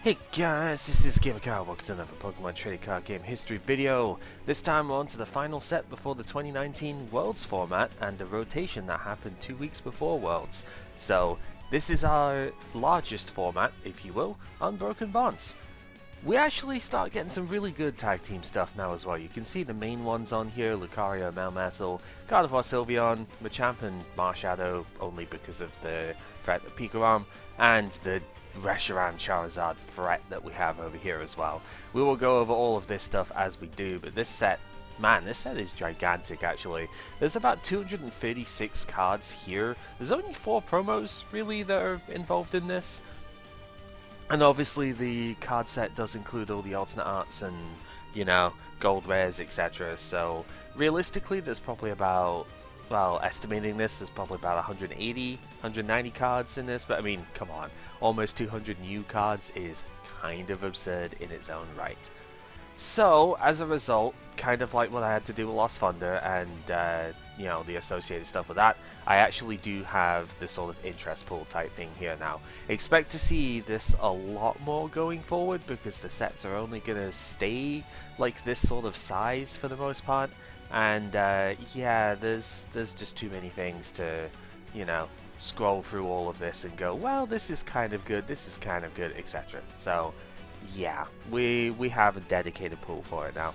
Hey guys, this is GamerCard. Welcome to another Pokemon Trading Card Game History video. This time we're on to the final set before the 2019 Worlds format and the rotation that happened 2 weeks before Worlds. So this is our largest format, if you will, Unbroken Bonds. We actually start getting some really good tag team stuff now as well. You can see the main ones on here: Lucario, Melmetal, Gardevoir, Sylveon, Machamp and Marshadow, only because of the threat of Pikarom, and the ReshiZard Charizard threat that we have over here as well. We will go over all of this stuff as we do, but this set, man, this set is gigantic actually. There's about 236 cards here. There's only 4 promos really that are involved in this. And obviously the card set does include all the alternate arts and, you know, gold rares, etc. So realistically there's probably about, well, estimating this, there's probably about 180, 190 cards in this, but I mean, come on, almost 200 new cards is kind of absurd in its own right. So, as a result, kind of like what I had to do with Lost Thunder and, you know, the associated stuff with that, I actually do have this sort of interest pool type thing here now. Expect to see this a lot more going forward because the sets are only going to stay like this sort of size for the most part. And yeah, there's just too many things to, you know, scroll through all of this and go, well, this is kind of good, this is kind of good, etc. So yeah, we have a dedicated pool for it now.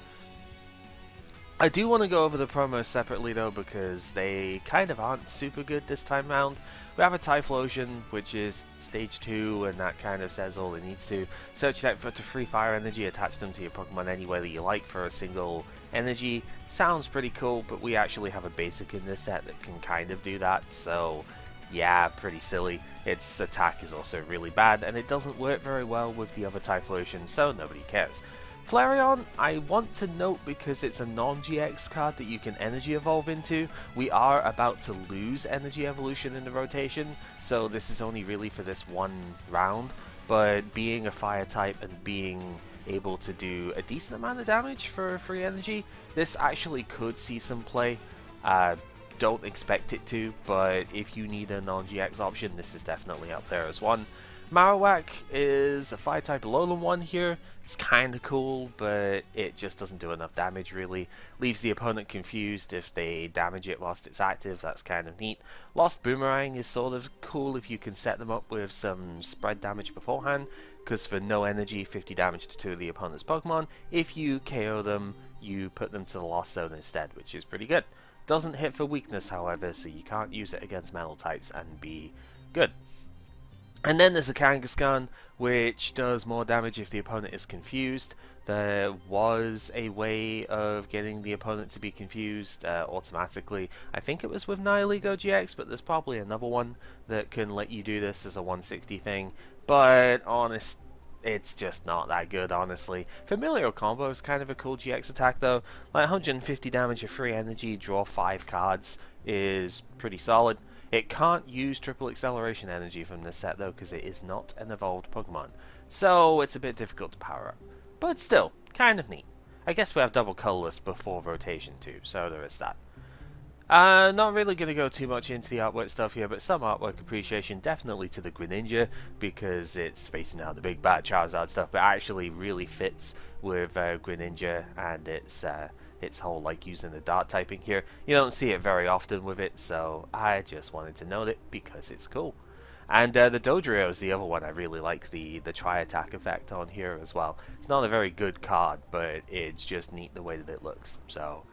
I do want to go over the promos separately though, because they kind of aren't super good this time round. We have a Typhlosion, which is stage 2, and that kind of says all it needs to. Search deck for to free fire energy, attach them to your Pokemon any way that you like for a single energy. Sounds pretty cool, but we actually have a basic in this set that can kind of do that, so yeah, pretty silly. Its attack is also really bad, and it doesn't work very well with the other Typhlosion, so nobody cares. Flareon, I want to note because it's a non-GX card that you can energy evolve into. We are about to lose energy evolution in the rotation, so this is only really for this one round, but being a fire type and being able to do a decent amount of damage for free energy, this actually could see some play. Don't expect it to, but if you need a non-GX option, this is definitely up there as one. Marowak is a fire-type Alolan one here. It's kind of cool, but it just doesn't do enough damage really. Leaves the opponent confused if they damage it whilst it's active. That's kind of neat. Lost Boomerang is sort of cool if you can set them up with some spread damage beforehand, because for no energy, 50 damage to 2 of the opponent's Pokemon. If you KO them, you put them to the Lost Zone instead, which is pretty good. Doesn't hit for weakness, however, so you can't use it against metal types and be good. And then there's a Kangaskhan, which does more damage if the opponent is confused. There was a way of getting the opponent to be confused automatically. I think it was with Nihilego GX, but there's probably another one that can let you do this as a 160 thing. But it's just not that good, honestly. Familiar Combo is kind of a cool GX attack though. Like 150 damage of free energy, draw 5 cards is pretty solid. It can't use triple acceleration energy from this set though, because it is not an evolved Pokemon. So it's a bit difficult to power up. But still, kind of neat. I guess we have double colorless before rotation too, so there is that. Not really going to go too much into the artwork stuff here, but some artwork appreciation definitely to the Greninja, because it's facing out the big bad Charizard stuff, but actually really fits with Greninja and its whole like using the dart typing here. You don't see it very often with it, so I just wanted to note it because it's cool. And the Dodrio is the other one I really like the tri-attack effect on here as well. It's not a very good card, but it's just neat the way that it looks. So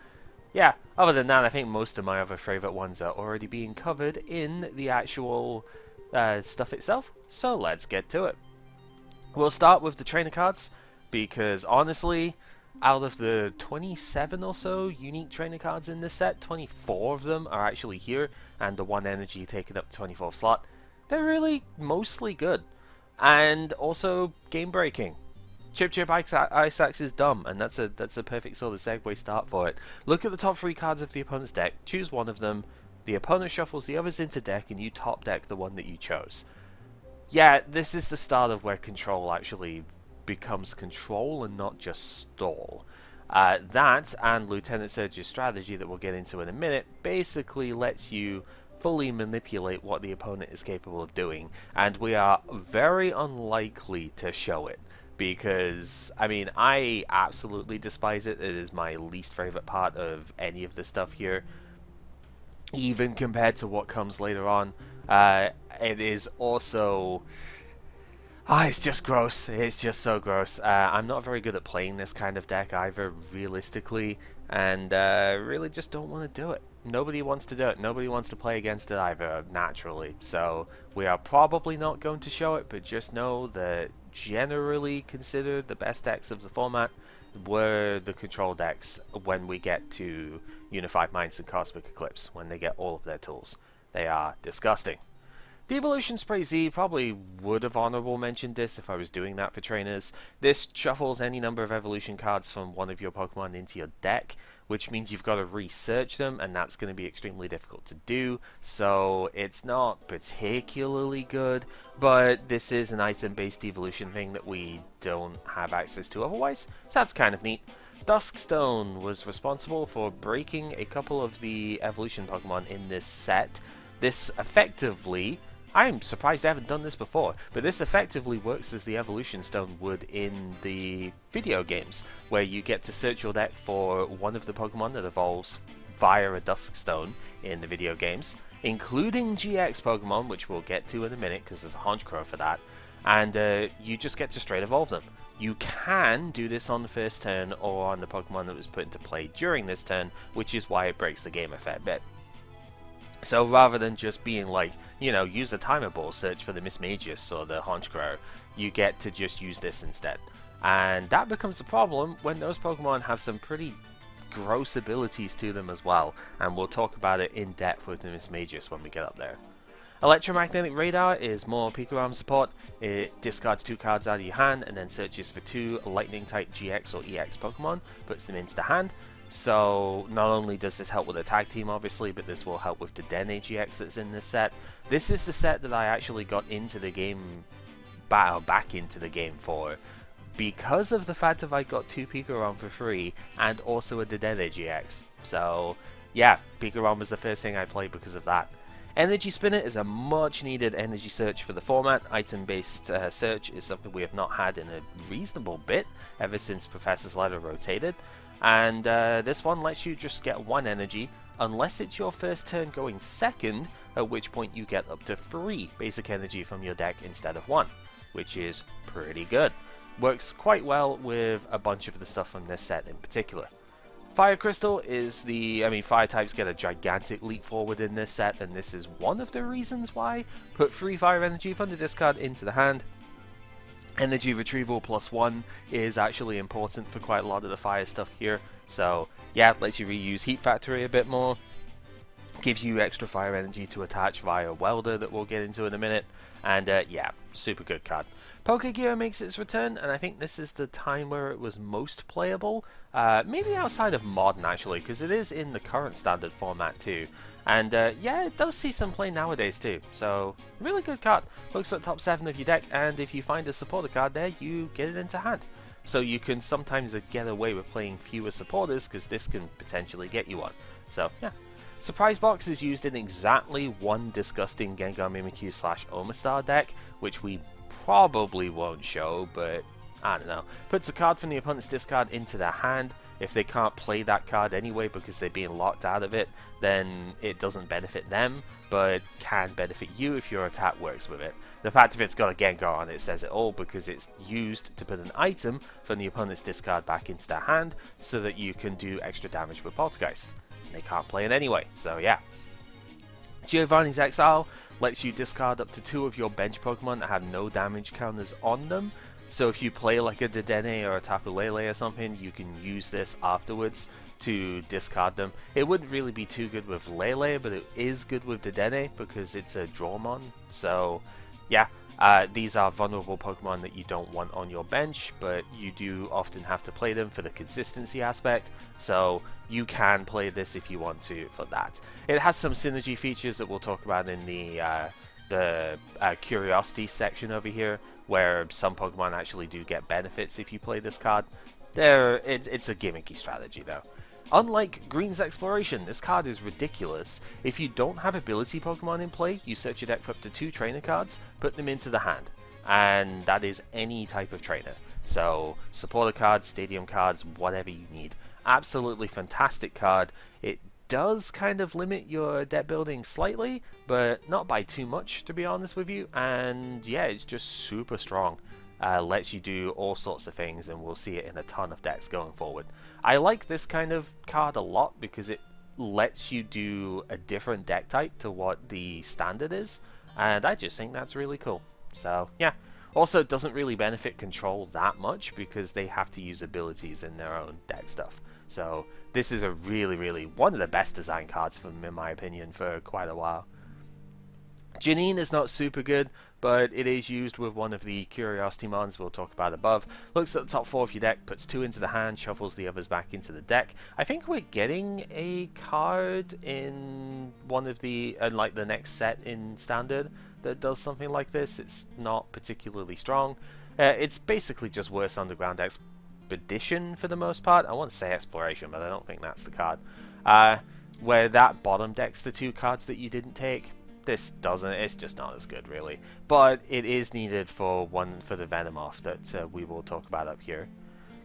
yeah, other than that, I think most of my other favourite ones are already being covered in the actual stuff itself, so let's get to it. We'll start with the trainer cards, because honestly, out of the 27 or so unique trainer cards in this set, 24 of them are actually here, and the 1 energy taking up the 24th slot. They're really mostly good, and also game-breaking. Chip Chip Ice Axe is dumb, and that's a perfect sort of segue start for it. Look at the top 3 cards of the opponent's deck, choose one of them, the opponent shuffles the others into deck, and you top deck the one that you chose. Yeah, this is the start of where control actually becomes control and not just stall. That and Lieutenant Surge's strategy that we'll get into in a minute basically lets you fully manipulate what the opponent is capable of doing, and we are very unlikely to show it. Because, I mean, I absolutely despise it. It is my least favorite part of any of the stuff here, even compared to what comes later on. It is also... it's just gross. It's just so gross. I'm not very good at playing this kind of deck either, realistically, and really just don't want to do it. Nobody wants to do it. Nobody wants to play against it either, naturally. So we are probably not going to show it, but just know that generally considered the best decks of the format were the control decks when we get to Unified Minds and Cosmic Eclipse, when they get all of their tools. They are disgusting. The Evolution Spray Z probably would have honorable mentioned this if I was doing that for trainers. This shuffles any number of evolution cards from one of your Pokemon into your deck, which means you've got to research them, and that's going to be extremely difficult to do, so it's not particularly good, but this is an item-based evolution thing that we don't have access to otherwise, so that's kind of neat. Duskstone was responsible for breaking a couple of the evolution Pokemon in this set. This effectively... I'm surprised I haven't done this before, but this effectively works as the Evolution Stone would in the video games, where you get to search your deck for one of the Pokemon that evolves via a Duskstone in the video games, including GX Pokemon, which we'll get to in a minute because there's a Honchkrow for that, and you just get to straight evolve them. You can do this on the first turn or on the Pokemon that was put into play during this turn, which is why it breaks the game a fair bit. So rather than just being like, you know, use a Timer Ball search for the Mismagius or the Honchkrow, you get to just use this instead. And that becomes a problem when those Pokemon have some pretty gross abilities to them as well, and we'll talk about it in depth with the Mismagius when we get up there. Electromagnetic Radar is more Pika-Arm support. It discards 2 cards out of your hand and then searches for 2 Lightning-type GX or EX Pokemon, puts them into the hand. So not only does this help with the tag team obviously, but this will help with the Dedenne GX that's in this set. This is the set that I actually got into the game, back into the game for, because of the fact that I got 2 Pika-Arm for free and also a Dedenne GX. So yeah, Pika-Arm was the first thing I played because of that. Energy Spinner is a much needed energy search for the format. Item based search is something we have not had in a reasonable bit ever since Professor's Letter rotated. And this one lets you just get 1 energy, unless it's your first turn going second, at which point you get up to 3 basic energy from your deck instead of 1, which is pretty good. Works quite well with a bunch of the stuff from this set in particular. Fire Crystal is Fire types get a gigantic leap forward in this set, and this is one of the reasons why. Put 3 Fire Energy from the discard into the hand. Energy retrieval +1 is actually important for quite a lot of the fire stuff here, so yeah, lets you reuse Heat Factory a bit more, gives you extra fire energy to attach via Welder that we'll get into in a minute, and yeah, super good card. Pokegear makes its return, and I think this is the time where it was most playable, maybe outside of Modern actually, because it is in the current standard format too. And yeah, it does see some play nowadays too, so really good card. Looks at top 7 of your deck, and if you find a supporter card there, you get it into hand. So you can sometimes get away with playing fewer supporters, because this can potentially get you one. So yeah. Surprise Box is used in exactly one disgusting Gengar Mimikyu / Omastar deck, which we probably won't show, but I don't know. Puts a card from the opponent's discard into their hand. If they can't play that card anyway because they're being locked out of it, then it doesn't benefit them, but can benefit you if your attack works with it. The fact that it's got a Gengar on it says it all, because it's used to put an item from the opponent's discard back into their hand so that you can do extra damage with Poltergeist. They can't play it anyway, so yeah. Giovanni's Exile lets you discard up to 2 of your bench Pokemon that have no damage counters on them. So if you play like a Dedenne or a Tapu Lele or something, you can use this afterwards to discard them. It wouldn't really be too good with Lele, but it is good with Dedenne because it's a Drawmon. So yeah, these are vulnerable Pokemon that you don't want on your bench, but you do often have to play them for the consistency aspect, so you can play this if you want to for that. It has some synergy features that we'll talk about in the curiosity section over here, where some Pokemon actually do get benefits if you play this card. It's a gimmicky strategy though. Unlike Green's Exploration, this card is ridiculous. If you don't have ability Pokemon in play, you search your deck for up to 2 trainer cards, put them into the hand. And that is any type of trainer. So, supporter cards, stadium cards, whatever you need. Absolutely fantastic card. It does kind of limit your deck building slightly, but not by too much, to be honest with you. And yeah, it's just super strong. Lets you do all sorts of things, and we'll see it in a ton of decks going forward. I like this kind of card a lot because it lets you do a different deck type to what the standard is, and I just think that's really cool. So yeah, also it doesn't really benefit control that much because they have to use abilities in their own deck stuff. So this is a really one of the best design cards from, in my opinion, for quite a while. Janine is not super good, but it is used with one of the Curiosity Mons we'll talk about above. Looks at the top 4 of your deck, puts 2 into the hand, shuffles the others back into the deck. I think we're getting a card in one of the, like the next set in Standard that does something like this. It's not particularly strong. It's basically just worse Underground Expedition for the most part. I want to say Exploration, but I don't think that's the card. Where that bottom decks the 2 cards that you didn't take. This doesn't, it's just not as good really, but it is needed for the Venomoth that we will talk about up here.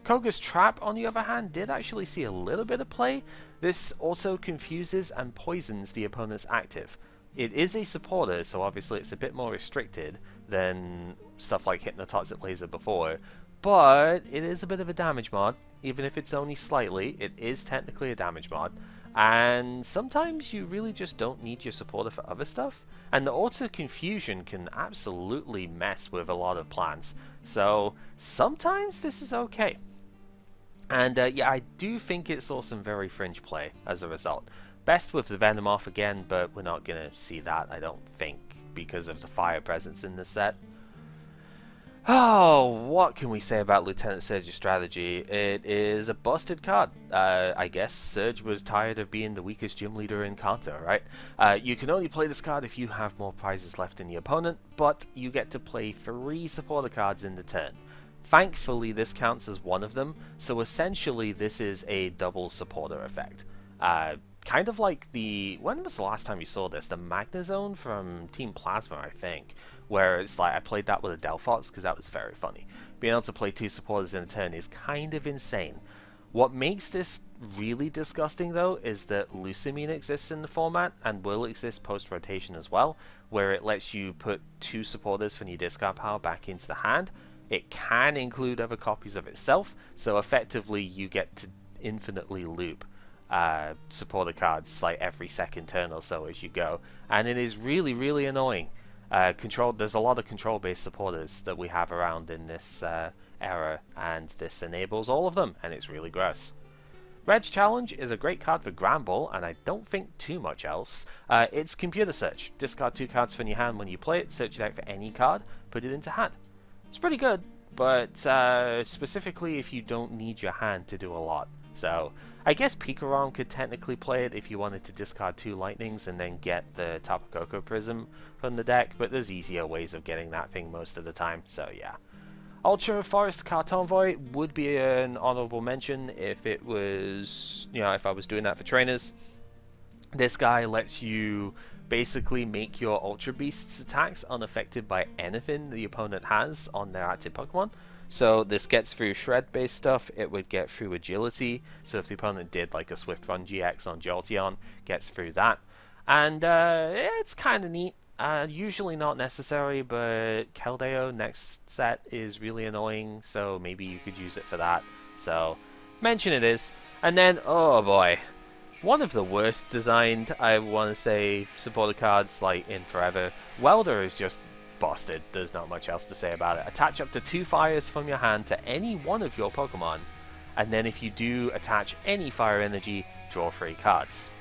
Koga's Trap, on the other hand, did actually see a little bit of play. This also confuses and poisons the opponent's active. It is a supporter, so obviously it's a bit more restricted than stuff like Hypnotoxic Laser before, but it is a bit of a damage mod. Even if it's only slightly, it is technically a damage mod. And sometimes you really just don't need your supporter for other stuff, and the auto confusion can absolutely mess with a lot of plans, so sometimes this is okay. And yeah, I do think it saw some very fringe play as a result. Best with the Venomoth again, but we're not going to see that, I don't think, because of the fire presence in this set. Oh, what can we say about Lieutenant Surge's strategy? It is a busted card. I guess Surge was tired of being the weakest gym leader in Kanto, right? You can only play this card if you have more prizes left in the opponent, but you get to play 3 supporter cards in the turn. Thankfully, this counts as one of them, so essentially this is a double supporter effect. Kind of like the... when was the last time you saw this? The Magnezone from Team Plasma, I think. Where it's like, I played that with a Delphox because that was very funny. Being able to play 2 supporters in a turn is kind of insane. What makes this really disgusting though is that Lucamine exists in the format and will exist post-rotation as well, where it lets you put 2 supporters from your discard pile back into the hand. It can include other copies of itself, so effectively you get to infinitely loop supporter cards like every second turn or so as you go, and it is really annoying. There's a lot of control-based supporters that we have around in this era, and this enables all of them, and it's really gross. Reg Challenge is a great card for Granbull, and I don't think too much else. It's Computer Search. Discard 2 cards from your hand when you play it, search your deck for any card, put it into hand. It's pretty good, but specifically if you don't need your hand to do a lot. So, I guess Pikarom could technically play it if you wanted to discard 2 Lightnings and then get the Tapu Koko Prism from the deck, but there's easier ways of getting that thing most of the time, so yeah. Ultra Forest Cartonvoy would be an honorable mention if it was, you know, if I was doing that for trainers. This guy lets you basically make your Ultra Beast's attacks unaffected by anything the opponent has on their active Pokemon. So this gets through Shred-based stuff, it would get through Agility, so if the opponent did like a Swift Run GX on Jolteon, gets through that. And it's kind of neat. Usually not necessary, but Keldeo next set is really annoying, so maybe you could use it for that. So, mention it is. And then, oh boy, one of the worst designed, I want to say, supporter cards like in forever. Welder is just busted. There's not much else to say about it. Attach up to 2 fires from your hand to any one of your Pokemon, and then if you do attach any fire energy, draw 3 cards.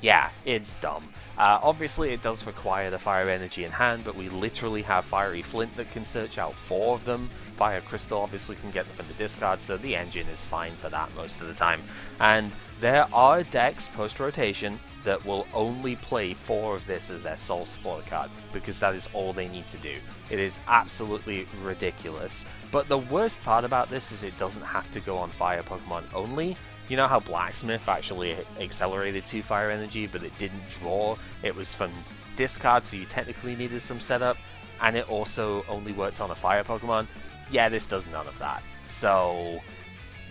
Yeah, it's dumb. Obviously it does require the fire energy in hand, but we literally have Fiery Flint that can search out 4 of them. Fire Crystal obviously can get them from the discard, so the engine is fine for that most of the time. And there are decks post-rotation that will only play 4 of this as their sole supporter card, because that is all they need to do. It is absolutely ridiculous. But the worst part about this is it doesn't have to go on fire Pokemon only. You know how Blacksmith actually accelerated 2 fire energy, but it didn't draw? It was from discard, so you technically needed some setup, and it also only worked on a fire Pokemon. Yeah, this does none of that. So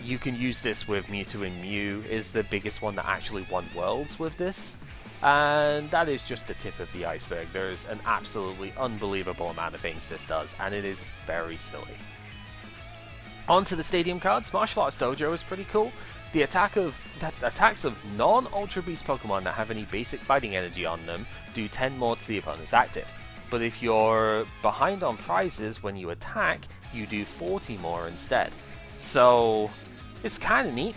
you can use this with Mewtwo, and Mew is the biggest one that actually won Worlds with this. And that is just the tip of the iceberg. There's an absolutely unbelievable amount of things this does, and it is very silly. On to the stadium cards. Martial Arts Dojo is pretty cool. The attacks of non-Ultra Beast Pokemon that have any basic fighting energy on them do 10 more to the opponent's active. But if you're behind on prizes when you attack, you do 40 more instead. So it's kind of neat.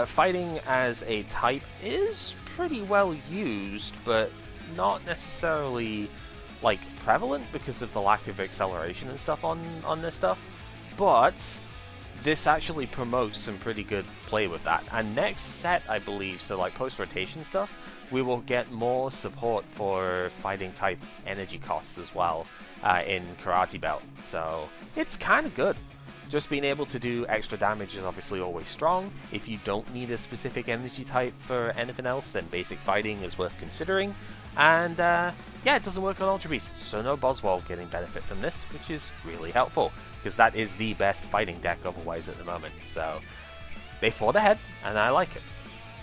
Fighting as a type is pretty well used, but not necessarily like prevalent because of the lack of acceleration and stuff on this stuff. But this actually promotes some pretty good play with that. And next set, I believe, so like post-rotation stuff, we will get more support for fighting type energy costs as well in Karate Belt. So it's kind of good. Just being able to do extra damage is obviously always strong. If you don't need a specific energy type for anything else, then basic fighting is worth considering. And yeah, it doesn't work on Ultra Beast, so no Boswell getting benefit from this, which is really helpful, because that is the best fighting deck otherwise at the moment. So they fought ahead, and I like it.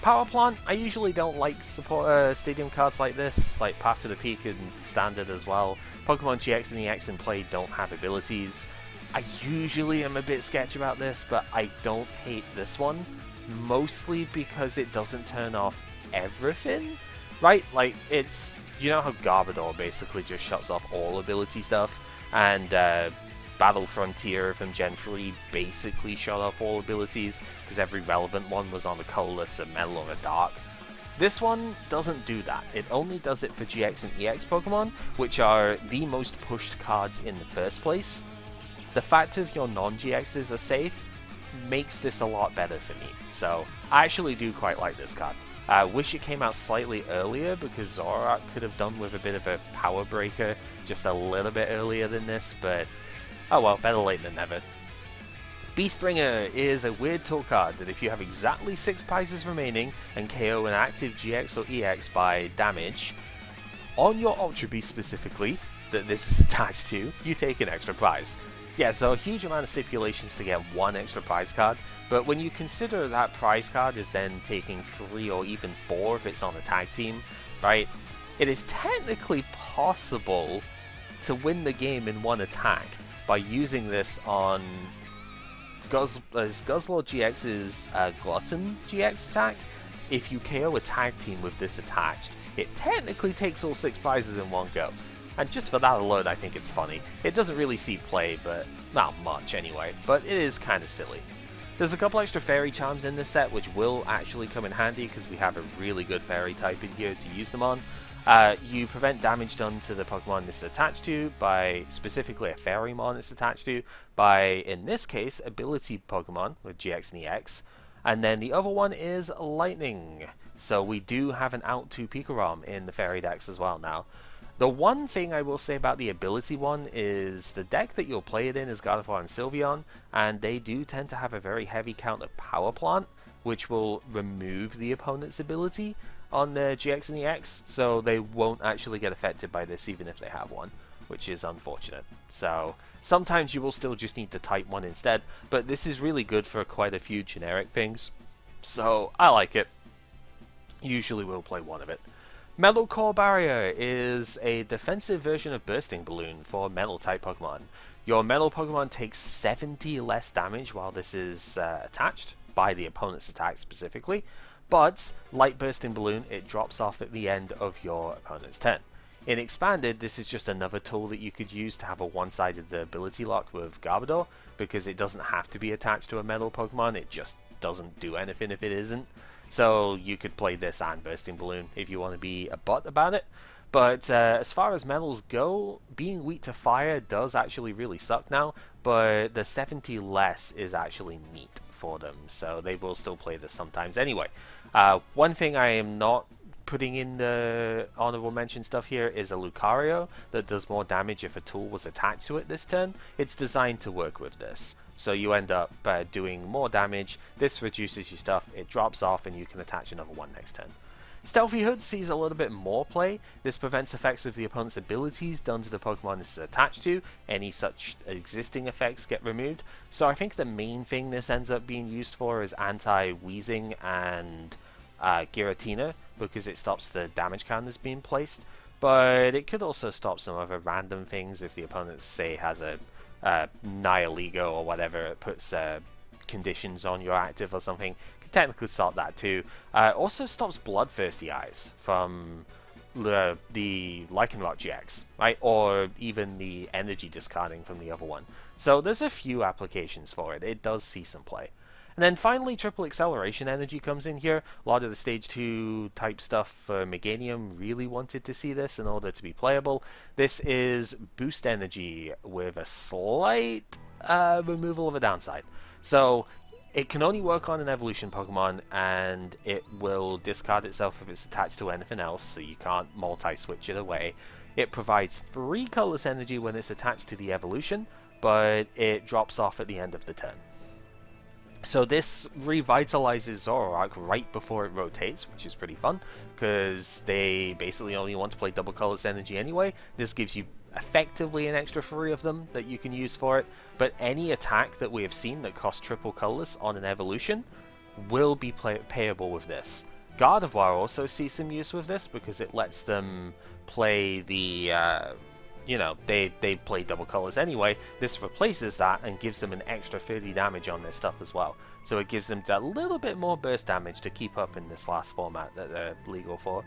Power Plant, I usually don't like support stadium cards like this, like Path to the Peak and Standard as well. Pokemon GX and EX in play don't have abilities. I usually am a bit sketchy about this, but I don't hate this one, mostly because it doesn't turn off everything, right? Like, it's, you know how Garbodor basically just shuts off all ability stuff, and Battle Frontier from Gen 3 basically shut off all abilities, because every relevant one was on a colorless, a metal, or a dark. This one doesn't do that. It only does it for GX and EX Pokemon, which are the most pushed cards in the first place. The fact of your non-GXs are safe makes this a lot better for me, so I actually do quite like this card. I wish it came out slightly earlier, because Zoroark could have done with a bit of a power breaker just a little bit earlier than this, but oh well, better late than never. Beastbringer is a weird tool card that if you have exactly 6 prizes remaining and KO an active GX or EX by damage, on your Ultra Beast specifically, that this is attached to, you take an extra prize. Yeah, so a huge amount of stipulations to get 1 extra prize card, but when you consider that prize card is then taking 3 or even 4 if it's on a tag team, right? It is technically possible to win the game in 1 attack by using this on Guzzlord GX's Glutton GX attack. If you KO a tag team with this attached, it technically takes all 6 prizes in 1 go. And just for that alone, I think it's funny. It doesn't really see play, but not much anyway, but it is kind of silly. There's a couple extra fairy charms in this set, which will actually come in handy because we have a really good fairy type in here to use them on. You prevent damage done to the Pokemon this is attached to by specifically a Fairy-mon it's attached to by, in this case, ability Pokemon with GX and EX. And then the other one is Lightning. So we do have an out to Pikarom in the Fairy decks as well now. The one thing I will say about the ability one is the deck that you'll play it in is Gardevoir and Sylveon, and they do tend to have a very heavy count of Power Plant, which will remove the opponent's ability on their GX and EX, so they won't actually get affected by this even if they have one, which is unfortunate. So sometimes you will still just need to type one instead, but this is really good for quite a few generic things, so I like it. Usually we'll play one of it. Metal Core Barrier is a defensive version of Bursting Balloon for Metal-type Pokemon. Your Metal Pokemon takes 70 less damage while this is attached, by the opponent's attack specifically, but like Bursting Balloon, it drops off at the end of your opponent's turn. In Expanded, this is just another tool that you could use to have a one-sided ability lock with Garbodor, because it doesn't have to be attached to a Metal Pokemon, it just doesn't do anything if it isn't. So you could play this and Bursting Balloon if you want to be a butt about it. But as far as metals go, being weak to fire does actually really suck now, but the 70 less is actually neat for them, so they will still play this sometimes anyway. One thing I am not putting in the honorable mention stuff here is a Lucario that does more damage if a tool was attached to it this turn. It's designed to work with this. so you end up doing more damage. This reduces your stuff, it drops off, and you can attach another one next turn. Stealthy Hood sees a little bit more play. This prevents effects of the opponent's abilities done to the Pokemon this is attached to. Any such existing effects get removed. So I think the main thing this ends up being used for is anti-wheezing and Giratina, because it stops the damage counters being placed. But it could also stop some other random things if the opponent, say, has a Nihilego or whatever. It puts conditions on your active or something. Can technically stop that too. Also stops Bloodthirsty Eyes from the Lycanroc GX, right? Or even the energy discarding from the other one. So there's a few applications for it. It does see some play. And then finally, triple acceleration energy comes in here. A lot of the stage 2 type stuff for Meganium really wanted to see this in order to be playable. This is boost energy with a slight removal of a downside. So it can only work on an evolution Pokemon, and it will discard itself if it's attached to anything else, so you can't multi-switch it away. It provides 3 colorless energy when it's attached to the evolution, but it drops off at the end of the turn. So this revitalizes Zoroark right before it rotates, which is pretty fun, because they basically only want to play double colorless energy anyway. This gives you effectively an extra 3 of them that you can use for it, but any attack that we have seen that costs triple colorless on an evolution will be payable with this. Gardevoir also sees some use with this because it lets them play the they play double colors anyway. This replaces that and gives them an extra 30 damage on their stuff as well. So it gives them a little bit more burst damage to keep up in this last format that they're legal for.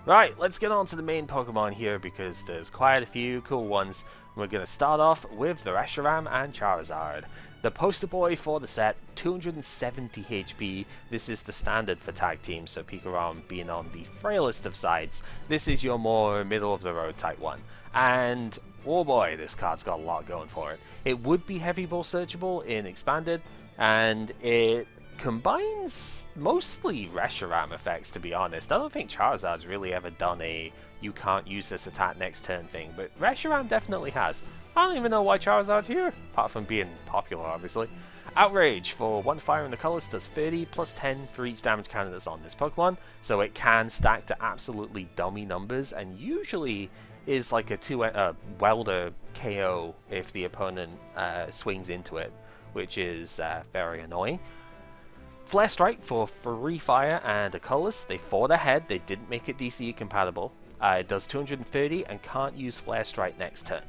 Right, let's get on to the main Pokemon here because there's quite a few cool ones. We're going to start off with the Reshiram and Charizard. The poster boy for the set, 270 HP. This is the standard for tag teams, so Pikarom being on the frailest of sides. This is your more middle of the road type one. And oh boy, this card's got a lot going for it. It would be heavy ball searchable in Expanded, and it combines mostly Reshiram effects, to be honest. I don't think Charizard's really ever done a you can't use this attack next turn thing, but Reshiram definitely has. I don't even know why Charizard's here, apart from being popular, obviously. Outrage for 1 fire in the colors does 30 plus 10 for each damage counter that's on this Pokemon, so it can stack to absolutely dummy numbers, and usually is like a welder KO if the opponent swings into it, which is very annoying. Flare Strike for 3 fire and a colorless. They fought ahead, they didn't make it DCE compatible. It does 230 and can't use Flare Strike next turn.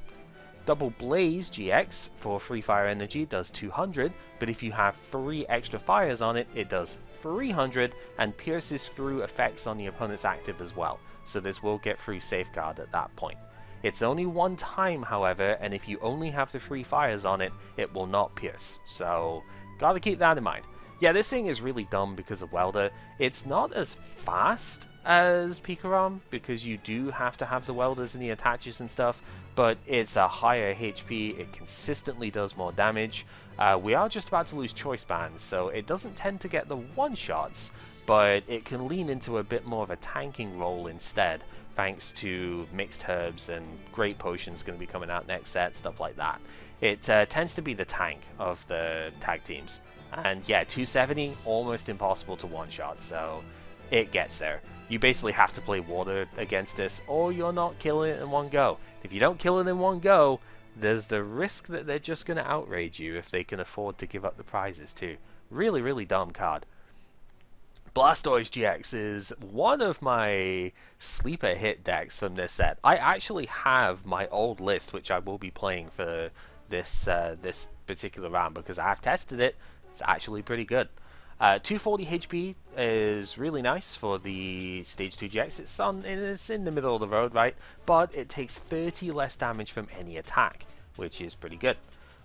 Double Blaze GX for 3 fire energy does 200, but if you have 3 extra fires on it, it does 300 and pierces through effects on the opponent's active as well, so this will get through Safeguard at that point. It's only 1 time, however, and if you only have the 3 fires on it, it will not pierce, so gotta keep that in mind. Yeah, this thing is really dumb because of Welder. It's not as fast as Pikarom, because you do have to have the welders and the attaches and stuff, but it's a higher HP, it consistently does more damage. We are just about to lose Choice Bands, so it doesn't tend to get the one-shots, but it can lean into a bit more of a tanking role instead, thanks to Mixed Herbs and Great Potions going to be coming out next set, stuff like that. It tends to be the tank of the tag teams. And yeah, 270, almost impossible to one-shot, so it gets there. You basically have to play water against this, or you're not killing it in one go. If you don't kill it in one go, there's the risk that they're just going to outrage you if they can afford to give up the prizes too. Really, really dumb card. Blastoise GX is one of my sleeper hit decks from this set. I actually have my old list, which I will be playing for this particular round, because I've tested it. It's actually pretty good. 240 HP is really nice for the Stage 2 GX. It's in the middle of the road, right? But it takes 30 less damage from any attack, which is pretty good.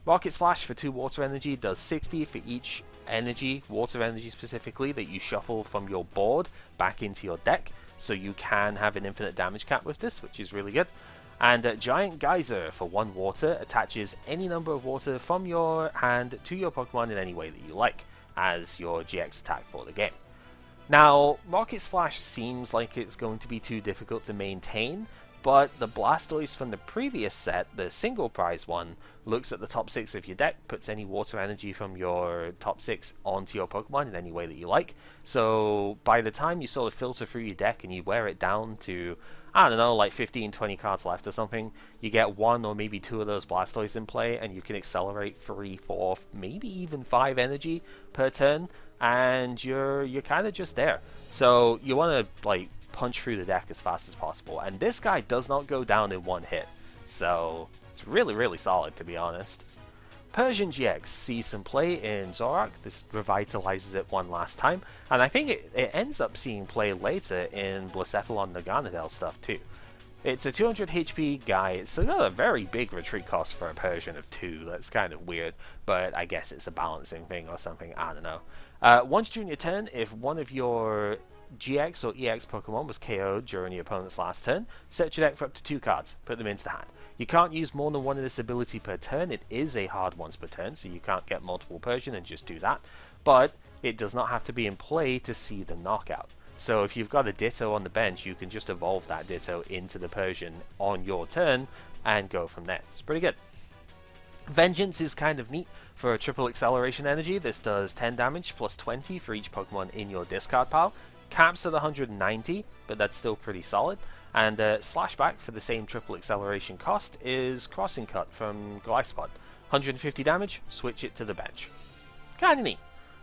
Rocket Splash for 2 water energy does 60 for each energy, water energy specifically, that you shuffle from your board back into your deck. So you can have an infinite damage cap with this, which is really good. And Giant Geyser for 1 water attaches any number of water from your hand to your Pokemon in any way that you like, as your GX attack for the game. Now, Rocket Splash seems like it's going to be too difficult to maintain, but the Blastoise from the previous set, the single prize one, looks at the top 6 of your deck, puts any water energy from your top 6 onto your Pokemon in any way that you like. So by the time you sort of filter through your deck and you wear it down to, I don't know, like 15-20 cards left or something, you get 1 or maybe 2 of those Blastoise in play, and you can accelerate 3, 4, maybe even 5 energy per turn, and you're kind of just there. So you want to like punch through the deck as fast as possible, and this guy does not go down in one hit, so it's really solid, to be honest. Persian GX sees some play in Zoroark. This revitalizes it one last time, and I think it ends up seeing play later in Blacephalon Naganadel stuff too. It's a 200 HP guy. It's got a very big retreat cost for a Persian of 2. That's kind of weird, but I guess it's a balancing thing or something, I don't know. Once during your turn, if one of your GX or EX Pokemon was KO'd during your opponent's last turn, search your deck for up to 2 cards, put them into the hand. You can't use more than one of this ability per turn. It is a hard once per turn, so you can't get multiple Persian and just do that, but it does not have to be in play to see the knockout. So if you've got a Ditto on the bench, you can just evolve that Ditto into the Persian on your turn and go from there. It's pretty good. Vengeance is kind of neat for a triple acceleration energy. This does 10 damage plus 20 for each Pokemon in your discard pile. Caps at 190, but that's still pretty solid. And Slashback for the same triple acceleration cost is Crossing Cut from Glyspod. 150 damage, switch it to the bench. Kinda neat.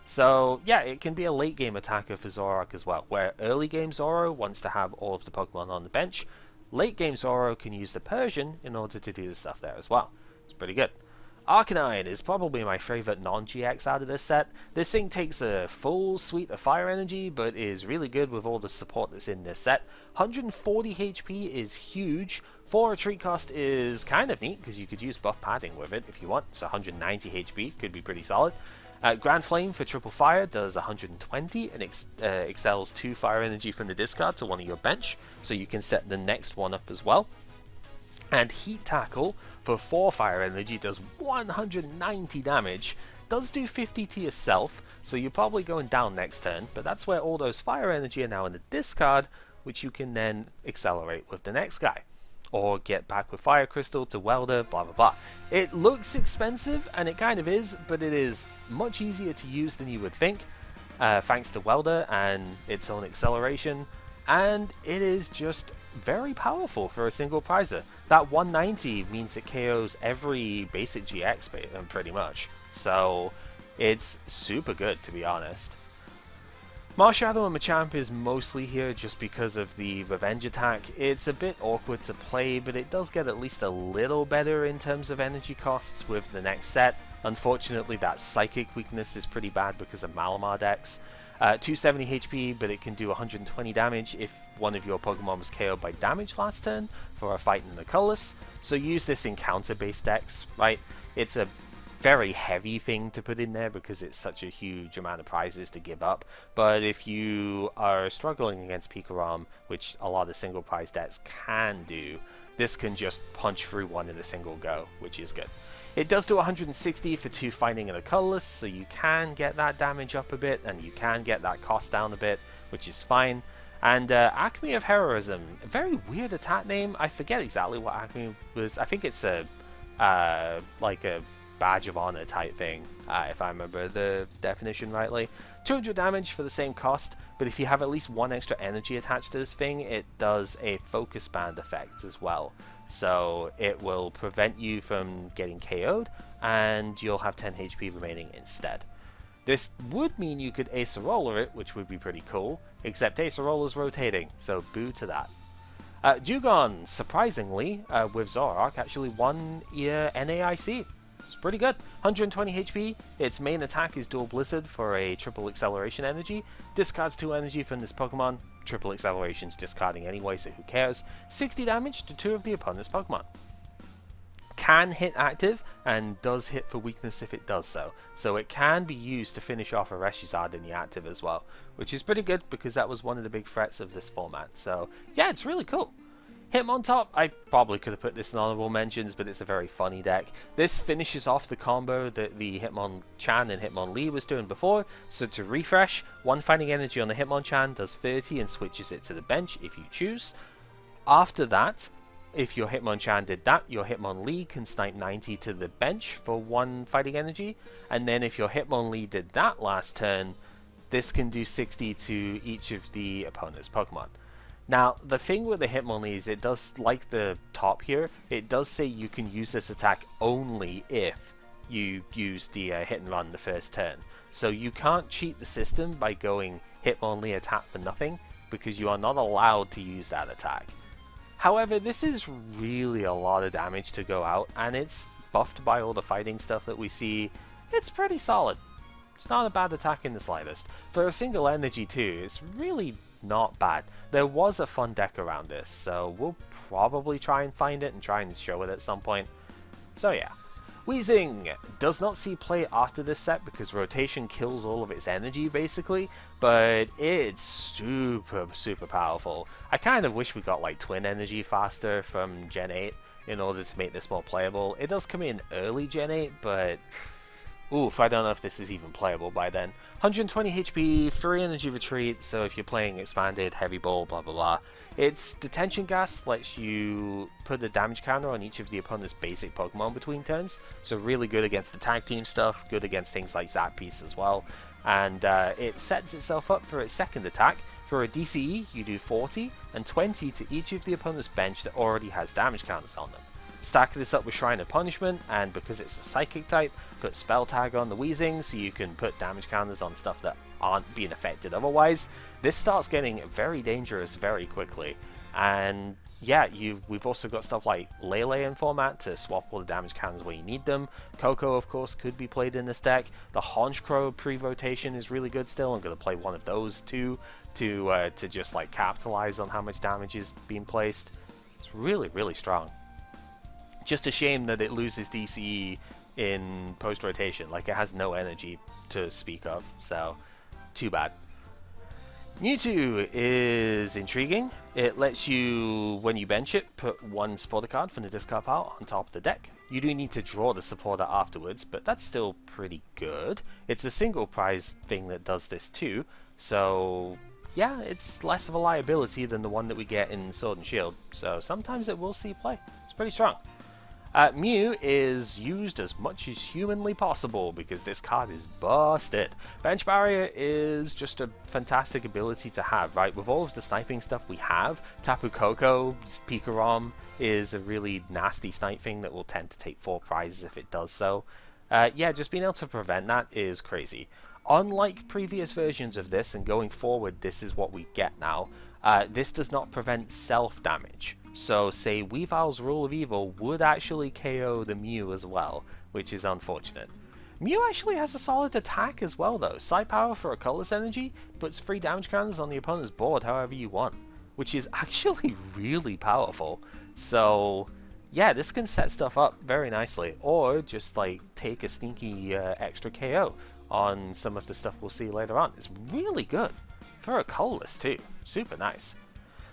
So yeah, it can be a late game attacker for Zoroark as well, where early game Zoro wants to have all of the Pokemon on the bench. Late game Zoro can use the Persian in order to do the stuff there as well. It's pretty good. Arcanine is probably my favourite non-GX out of this set. This thing takes a full suite of fire energy, but is really good with all the support that's in this set. 140 HP is huge. 4 retreat cost is kind of neat, because you could use buff padding with it if you want, so 190 HP could be pretty solid. Grand Flame for triple fire does 120 and excels 2 fire energy from the discard to one of your bench, so you can set the next one up as well. And Heat Tackle for 4 fire energy does 190 damage, does do 50 to yourself, so you're probably going down next turn, but that's where all those fire energy are now in the discard, which you can then accelerate with the next guy. Or get back with Fire Crystal to Welder, blah blah blah. It looks expensive, and it kind of is, but it is much easier to use than you would think, thanks to Welder and its own acceleration, and it is just very powerful for a single prizer. That 190 means it KOs every basic GX pretty much, so it's super good, to be honest. Marshadow and Machamp is mostly here just because of the revenge attack. It's a bit awkward to play, but it does get at least a little better in terms of energy costs with the next set. Unfortunately, that psychic weakness is pretty bad because of Malamar decks. 270 HP, but it can do 120 damage if one of your Pokemon was KO'd by damage last turn for a fight in the colorless. So use this in counter-based decks, right? It's a very heavy thing to put in there because it's such a huge amount of prizes to give up, but if you are struggling against Pikarom, which a lot of single prize decks can do, this can just punch through one in a single go, which is good. It does do 160 for 2 fighting and a colorless, so you can get that damage up a bit and you can get that cost down a bit, which is fine. And Acme of Heroism, a very weird attack name. I forget exactly what Acme was. I think it's a like a badge of honor type thing, if I remember the definition rightly. 200 damage for the same cost, but if you have at least 1 extra energy attached to this thing, it does a focus band effect as well. So it will prevent you from getting KO'd, and you'll have 10 HP remaining instead. This would mean you could Acerola it, which would be pretty cool, except Acerola's rotating, so boo to that. Dewgong, surprisingly, with Zoroark, actually won NAIC. It's pretty good. 120 HP. Its main attack is Dual Blizzard for a triple acceleration energy. Discards 2 energy from this Pokemon. Triple acceleration's discarding anyway, so who cares? 60 damage to 2 of the opponent's Pokemon. Can hit active, and does hit for weakness if it does so. So it can be used to finish off a ReshiZard in the active as well, which is pretty good because that was one of the big threats of this format. So yeah, it's really cool. Hitmontop, I probably could have put this in honorable mentions, but it's a very funny deck. This finishes off the combo that the Hitmonchan and Hitmonlee was doing before, so to refresh, 1 fighting energy on the Hitmonchan does 30 and switches it to the bench if you choose. After that, If your Hitmonchan did that, your Hitmonlee can snipe 90 to the bench for 1 fighting energy, and then if your Hitmonlee did that last turn, this can do 60 to each of the opponent's Pokemon. Now, the thing with the Hitmonlee is it does, like the top here, it does say you can use this attack only if you use the hit and run the first turn. So you can't cheat the system by going Hitmonlee attack for nothing, because you are not allowed to use that attack. However, this is really a lot of damage to go out, and it's buffed by all the fighting stuff that we see. It's pretty solid. It's not a bad attack in the slightest. For a single energy too, it's really not bad. There was a fun deck around this, so we'll probably try and find it and try and show it at some point. So yeah. Weezing does not see play after this set because rotation kills all of its energy basically, but it's super powerful. I kind of wish we got like twin energy faster from Gen 8 in order to make this more playable. It does come in early Gen 8, but oof, I don't know if this is even playable by then. 120 HP, 3 energy retreat, so if you're playing expanded, heavy ball, blah blah blah. Its detention gas lets you put a damage counter on each of the opponent's basic Pokemon between turns, so really good against the tag team stuff, good against things like Zap Piece as well. And it sets itself up for its second attack. For a DCE, you do 40 and 20 to each of the opponent's bench that already has damage counters on them. Stack this up with Shrine of Punishment, and because it's a Psychic type, put Spell Tag on the Weezing so you can put damage counters on stuff that aren't being affected otherwise. This starts getting very dangerous very quickly, and yeah, we've also got stuff like Lele in format to swap all the damage counters where you need them. Coco, of course, could be played in this deck. The Honchkrow pre-rotation is really good still. I'm going to play one of those too to just like capitalize on how much damage is being placed. It's really strong. Just a shame that it loses DCE in post-rotation, like it has no energy to speak of, so too bad. Mewtwo is intriguing. It lets you, when you bench it, put 1 supporter card from the discard pile on top of the deck. You do need to draw the supporter afterwards, but that's still pretty good. It's a single prize thing that does this too, so yeah, it's less of a liability than the one that we get in Sword and Shield, so sometimes it will see play. It's pretty strong. Mew is used as much as humanly possible because this card is busted. Bench Barrier is just a fantastic ability to have, right? With all of the sniping stuff we have, Tapu Koko's Pikarom is a really nasty snipe thing that will tend to take 4 prizes if it does so. Yeah, just being able to prevent that is crazy. Unlike previous versions of this, and going forward this is what we get now, this does not prevent self-damage. So say Weavile's Rule of Evil would actually KO the Mew as well, which is unfortunate. Mew actually has a solid attack as well though. Side Power for a colorless energy puts 3 damage counters on the opponent's board however you want, which is actually really powerful. So yeah, this can set stuff up very nicely, or just like take a sneaky extra KO on some of the stuff we'll see later on. It's really good for a colorless too, super nice.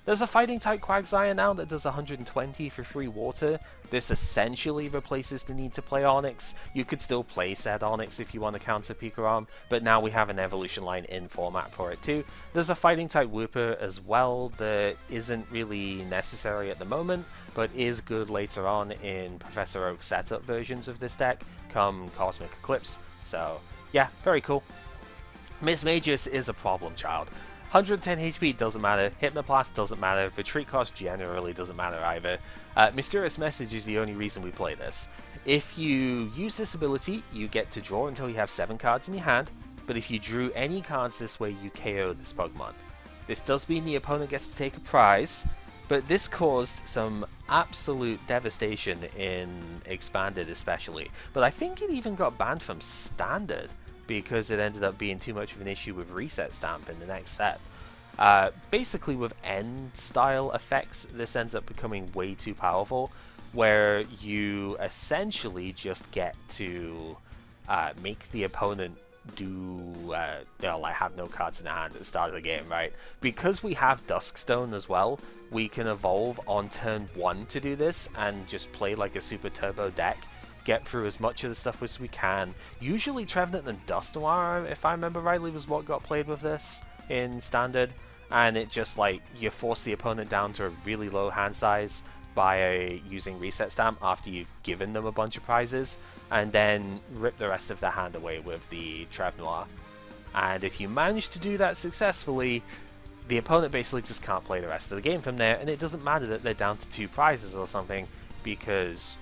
There's a fighting type Quagsire now that does 120 for free water. This essentially replaces the need to play Onix. You could still play said Onix if you want to counter Pikarom, but now we have an evolution line in format for it too. There's a fighting type Wooper as well that isn't really necessary at the moment, but is good later on in Professor Oak's setup versions of this deck come Cosmic Eclipse. So yeah, very cool. Miss Magus is a problem child. 110 HP doesn't matter, Hypnoblast doesn't matter, retreat cost generally doesn't matter either. Mysterious Message is the only reason we play this. If you use this ability, you get to draw until you have 7 cards in your hand, but if you drew any cards this way, you KO this Pokemon. This does mean the opponent gets to take a prize, but this caused some absolute devastation in Expanded especially, but I think it even got banned from Standard, because it ended up being too much of an issue with Reset Stamp in the next set. Basically with end style effects, this ends up becoming way too powerful, where you essentially just get to make the opponent like have no cards in their hand at the start of the game, right? Because we have Duskstone as well, we can evolve on turn 1 to do this and just play like a super turbo deck, get through as much of the stuff as we can. Usually Trevenant and Dusknoir, if I remember rightly, was what got played with this in Standard, and it just like, you force the opponent down to a really low hand size, by using Reset Stamp after you've given them a bunch of prizes, and then rip the rest of their hand away with the Trève Noir. And if you manage to do that successfully, the opponent basically just can't play the rest of the game from there, and it doesn't matter that they're down to 2 prizes or something, because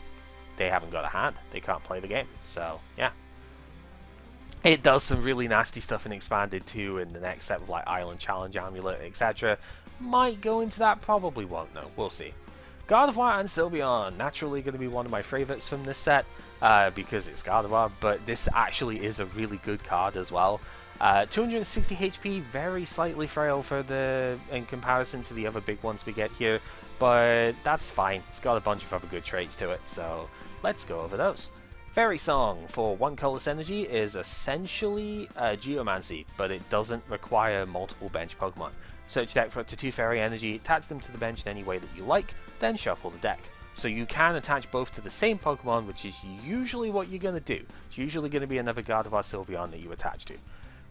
they haven't got a hand. They can't play the game. So, yeah. It does some really nasty stuff in Expanded too, in the next set with like Island Challenge Amulet, etc. Might go into that, probably won't, no, we'll see. Gardevoir and Sylveon, naturally going to be one of my favourites from this set, because it's Gardevoir, but this actually is a really good card as well. 260 HP, very slightly frail in comparison to the other big ones we get here, but that's fine. It's got a bunch of other good traits to it, so let's go over those. Fairy Song for 1 colorless energy is essentially Geomancy, but it doesn't require multiple bench Pokemon. Search deck for up to 2 fairy energy, attach them to the bench in any way that you like, then shuffle the deck. So you can attach both to the same Pokemon, which is usually what you're going to do. It's usually going to be another Gardevoir Sylveon that you attach to.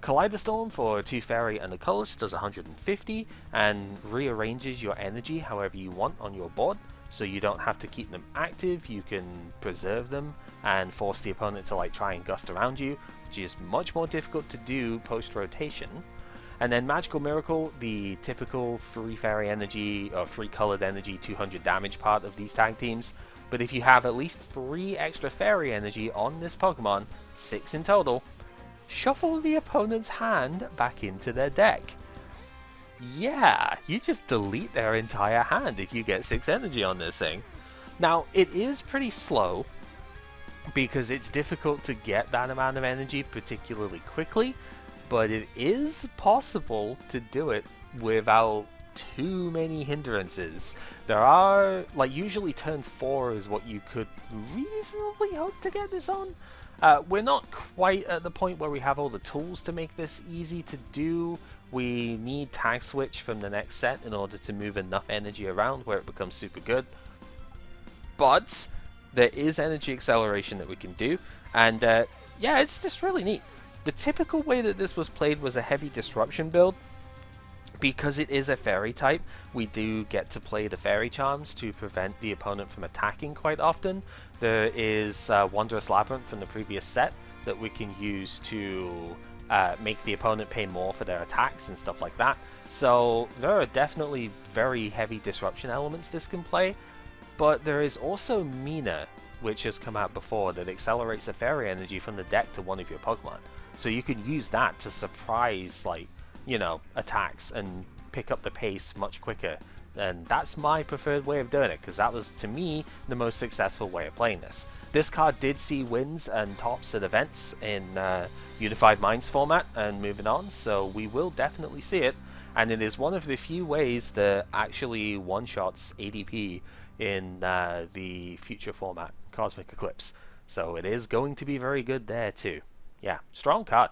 Kaleidostorm for 2 fairy and a colorless does 150 and rearranges your energy however you want on your board, so you don't have to keep them active. You can preserve them and force the opponent to like try and gust around you, which is much more difficult to do post rotation. And then Magical Miracle, the typical 3 fairy energy or 3 colored energy 200 damage part of these tag teams, but if you have at least 3 extra fairy energy on this Pokemon, 6 in total, shuffle the opponent's hand back into their deck. Yeah, you just delete their entire hand if you get 6 energy on this thing. Now, it is pretty slow, because it's difficult to get that amount of energy particularly quickly, but it is possible to do it without too many hindrances. There are, like, usually turn 4 is what you could reasonably hope to get this on. We're not quite at the point where we have all the tools to make this easy to do. We need Tag Switch from the next set in order to move enough energy around where it becomes super good. But there is energy acceleration that we can do, and yeah, it's just really neat. The typical way that this was played was a heavy disruption build. Because it is a fairy type, we do get to play the fairy charms to prevent the opponent from attacking quite often. There is Wondrous Labyrinth from the previous set that we can use to make the opponent pay more for their attacks and stuff like that. So there are definitely very heavy disruption elements this can play, but there is also Mina, which has come out before, that accelerates a fairy energy from the deck to one of your Pokemon. So you can use that to surprise, like, you know, attacks and pick up the pace much quicker. And that's my preferred way of doing it, because that was, to me, the most successful way of playing this. This card did see wins and tops at events in Unified Minds format and moving on, so we will definitely see it. And it is one of the few ways that actually one-shots ADP in the future format, Cosmic Eclipse. So it is going to be very good there too. Yeah, strong card.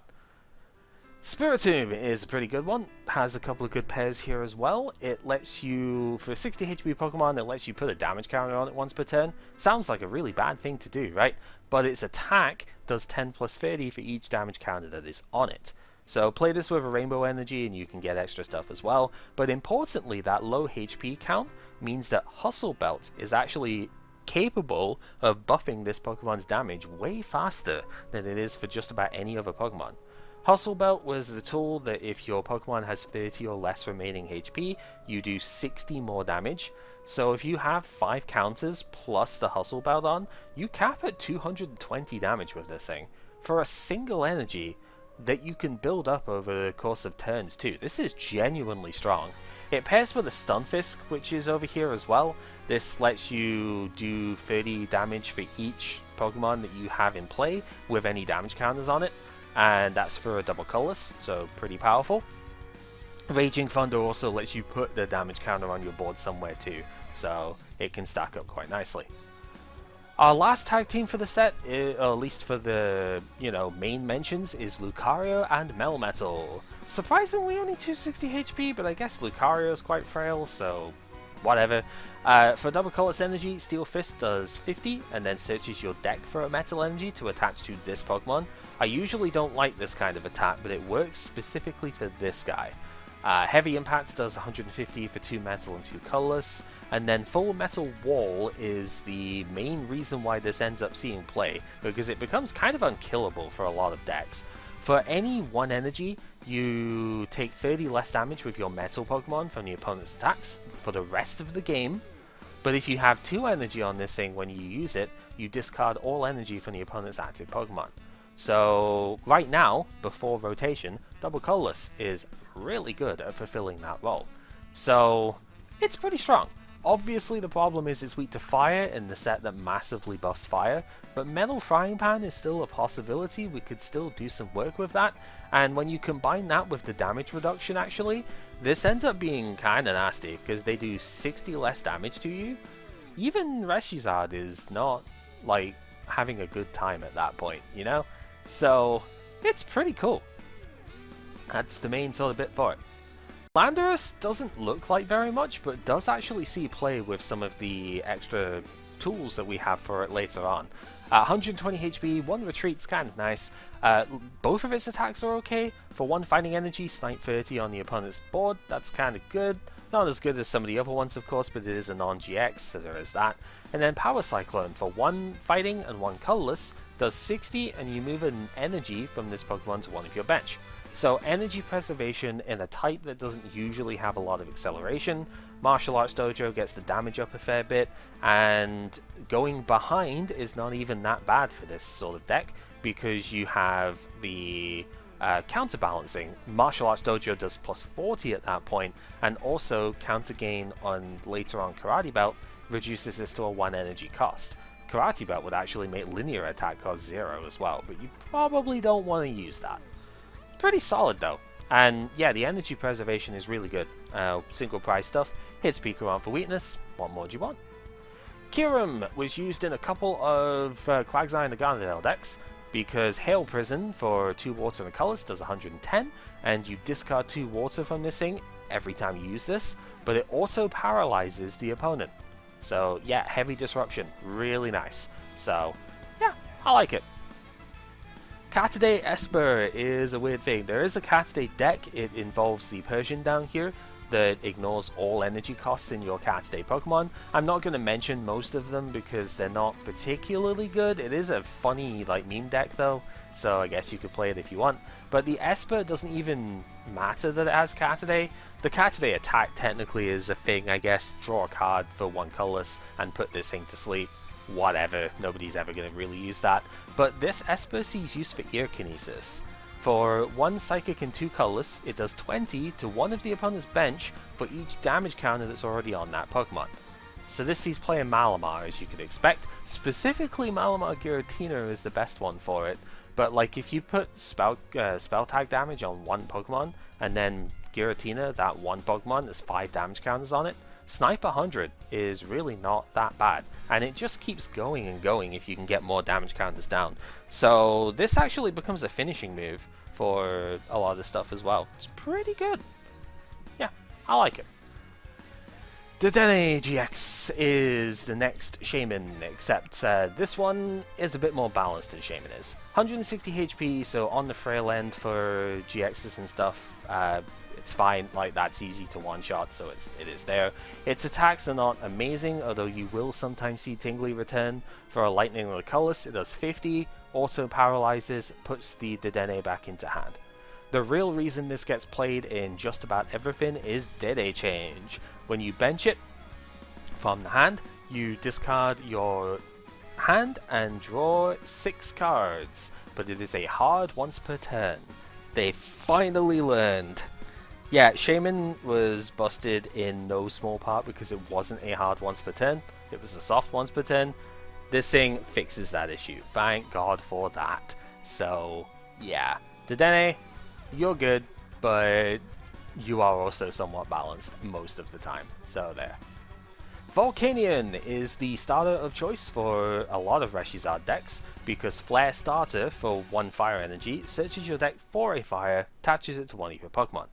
Spiritomb is a pretty good one, has a couple of good pairs here as well. It lets you, for a 60 HP Pokemon, it lets you put a damage counter on it once per turn. Sounds like a really bad thing to do, right? But its attack does 10 plus 30 for each damage counter that is on it. So play this with a Rainbow Energy and you can get extra stuff as well. But importantly, that low HP count means that Hustle Belt is actually capable of buffing this Pokemon's damage way faster than it is for just about any other Pokemon. Hustle Belt was the tool that if your Pokemon has 30 or less remaining HP, you do 60 more damage. So if you have 5 counters plus the Hustle Belt on, you cap at 220 damage with this thing for a single energy that you can build up over the course of turns too. This is genuinely strong. It pairs with a Stunfisk, which is over here as well. This lets you do 30 damage for each Pokemon that you have in play with any damage counters on it. And that's for a double colorless, so pretty powerful. Raging Thunder also lets you put the damage counter on your board somewhere too, so it can stack up quite nicely. Our last tag team for the set, or at least for the main mentions, is Lucario and Melmetal. Surprisingly only 260 HP, but I guess Lucario is quite frail, so whatever. For double colorless energy, Steel Fist does 50 and then searches your deck for a metal energy to attach to this Pokemon. I usually don't like this kind of attack, but it works specifically for this guy. Heavy Impact does 150 for 2 metal and 2 colorless, and then Full Metal Wall is the main reason why this ends up seeing play, because it becomes kind of unkillable for a lot of decks. For any 1 energy, you take 30 less damage with your metal Pokemon from the opponent's attacks for the rest of the game, but if you have 2 energy on this thing when you use it, you discard all energy from the opponent's active Pokemon. So right now, before rotation, Double Colorless is really good at fulfilling that role. So it's pretty strong. Obviously the problem is it's weak to fire in the set that massively buffs fire, but Metal Frying Pan is still a possibility. We could still do some work with that, and when you combine that with the damage reduction actually, this ends up being kinda nasty, because they do 60 less damage to you. Even ReshiZard is not, like, having a good time at that point, you know? So it's pretty cool. That's the main sort of bit for it. Landorus doesn't look like very much, but does actually see play with some of the extra tools that we have for it later on. 120 HP, 1 retreat's kind of nice. Both of its attacks are okay. For 1 fighting energy, snipe 30 on the opponent's board, that's kind of good. Not as good as some of the other ones, of course, but it is a non-GX, so there is that. And then Power Cyclone for 1 fighting and 1 colorless, does 60, and you move an energy from this Pokemon to one of your bench. So energy preservation in a type that doesn't usually have a lot of acceleration. Martial Arts Dojo gets the damage up a fair bit, and going behind is not even that bad for this sort of deck, because you have the counterbalancing. Martial Arts Dojo does plus 40 at that point, and also counter gain on later on Karate Belt reduces this to a 1 energy cost. Karate Belt would actually make linear attack cost 0 as well, but you probably don't want to use that. Pretty solid though, and yeah, the energy preservation is really good. Single prize stuff, hits Pikarom for weakness, what more do you want? Kyurem was used in a couple of Quagsire and the Garnadale decks, because Hail Prison for 2 water and colors does 110, and you discard 2 water from this thing every time you use this, but it auto paralyzes the opponent. So yeah, heavy disruption, really nice. So yeah, I like it. Catade Esper is a weird thing. There is a Catade deck, it involves the Persian down here that ignores all energy costs in your Catade Pokemon. I'm not going to mention most of them because they're not particularly good. It is a funny like meme deck though, so I guess you could play it if you want. But the Esper doesn't even matter that it has Catade. The Catade attack technically is a thing, I guess. Draw a card for 1 colorless and put this thing to sleep. Whatever, nobody's ever going to really use that. But this Esper sees use for Ear Kinesis. For 1 Psychic and 2 colorless, it does 20 to one of the opponent's bench for each damage counter that's already on that Pokemon. So this sees play in Malamar, as you could expect. Specifically, Malamar Giratina is the best one for it. But like if you put spell tag damage on 1 Pokemon, and then Giratina, that 1 Pokemon, there's 5 damage counters on it, Snipe 100 is really not that bad, and it just keeps going and going if you can get more damage counters down. So this actually becomes a finishing move for a lot of the stuff as well. It's pretty good. Yeah, I like it. Dedenne GX is the next Shaman, except this one is a bit more balanced than Shaman is. 160 HP, so on the frail end for GXs and stuff. It's fine, like that's easy to one-shot, so it is there. Its attacks are not amazing, although you will sometimes see Tingly return. For a Lightning or a Colorless, it does 50, auto paralyzes, puts the Dedenne back into hand. The real reason this gets played in just about everything is Dede Change. When you bench it from the hand, you discard your hand and draw 6 cards, but it is a hard once per turn. They finally learned. Yeah, Shaman was busted in no small part because it wasn't a hard once per turn, it was a soft once per turn. This thing fixes that issue, thank God for that. So yeah, Dedenne, you're good, but you are also somewhat balanced most of the time, so there. Volcanion is the starter of choice for a lot of ReshiZard decks, because Flare Starter for 1 fire energy searches your deck for a fire, attaches it to one of your Pokemon.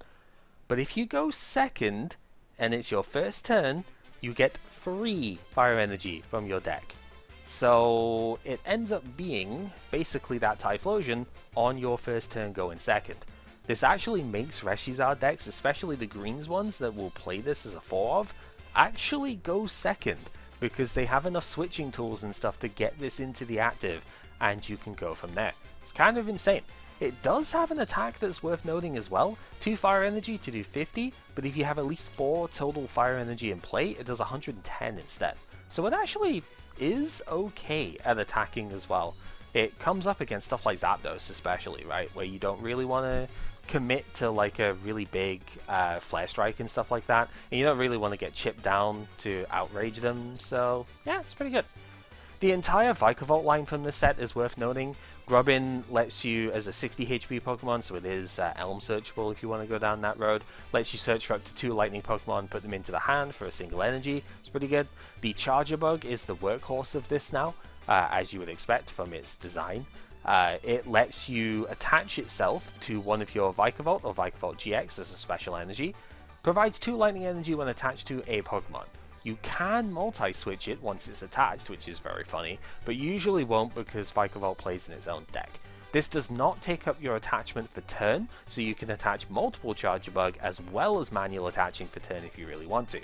But if you go second, and it's your first turn, you get 3 fire energy from your deck. So it ends up being basically that Typhlosion on your first turn going second. This actually makes ReshiZard decks, especially the greens ones that will play this as a 4 of, actually go second, because they have enough switching tools and stuff to get this into the active, and you can go from there. It's kind of insane. It does have an attack that's worth noting as well, 2 fire energy to do 50, but if you have at least 4 total fire energy in play, it does 110 instead. So it actually is okay at attacking as well. It comes up against stuff like Zapdos especially, right, where you don't really want to commit to like a really big flare strike and stuff like that, and you don't really want to get chipped down to outrage them, so yeah, it's pretty good. The entire Vikavolt line from this set is worth noting. Grubbin lets you, as a 60 HP Pokemon, so it is Elm searchable if you want to go down that road, lets you search for up to 2 Lightning Pokemon, put them into the hand for a single energy. It's pretty good. The Charger Bug is the workhorse of this now, as you would expect from its design. It lets you attach itself to one of your Vikavolt or Vikavolt GX as a special energy, provides 2 Lightning Energy when attached to a Pokemon. You can multi-switch it once it's attached, which is very funny, but you usually won't because Vikavolt plays in its own deck. This does not take up your attachment for turn, so you can attach multiple Charger Bug as well as manual attaching for turn if you really want to.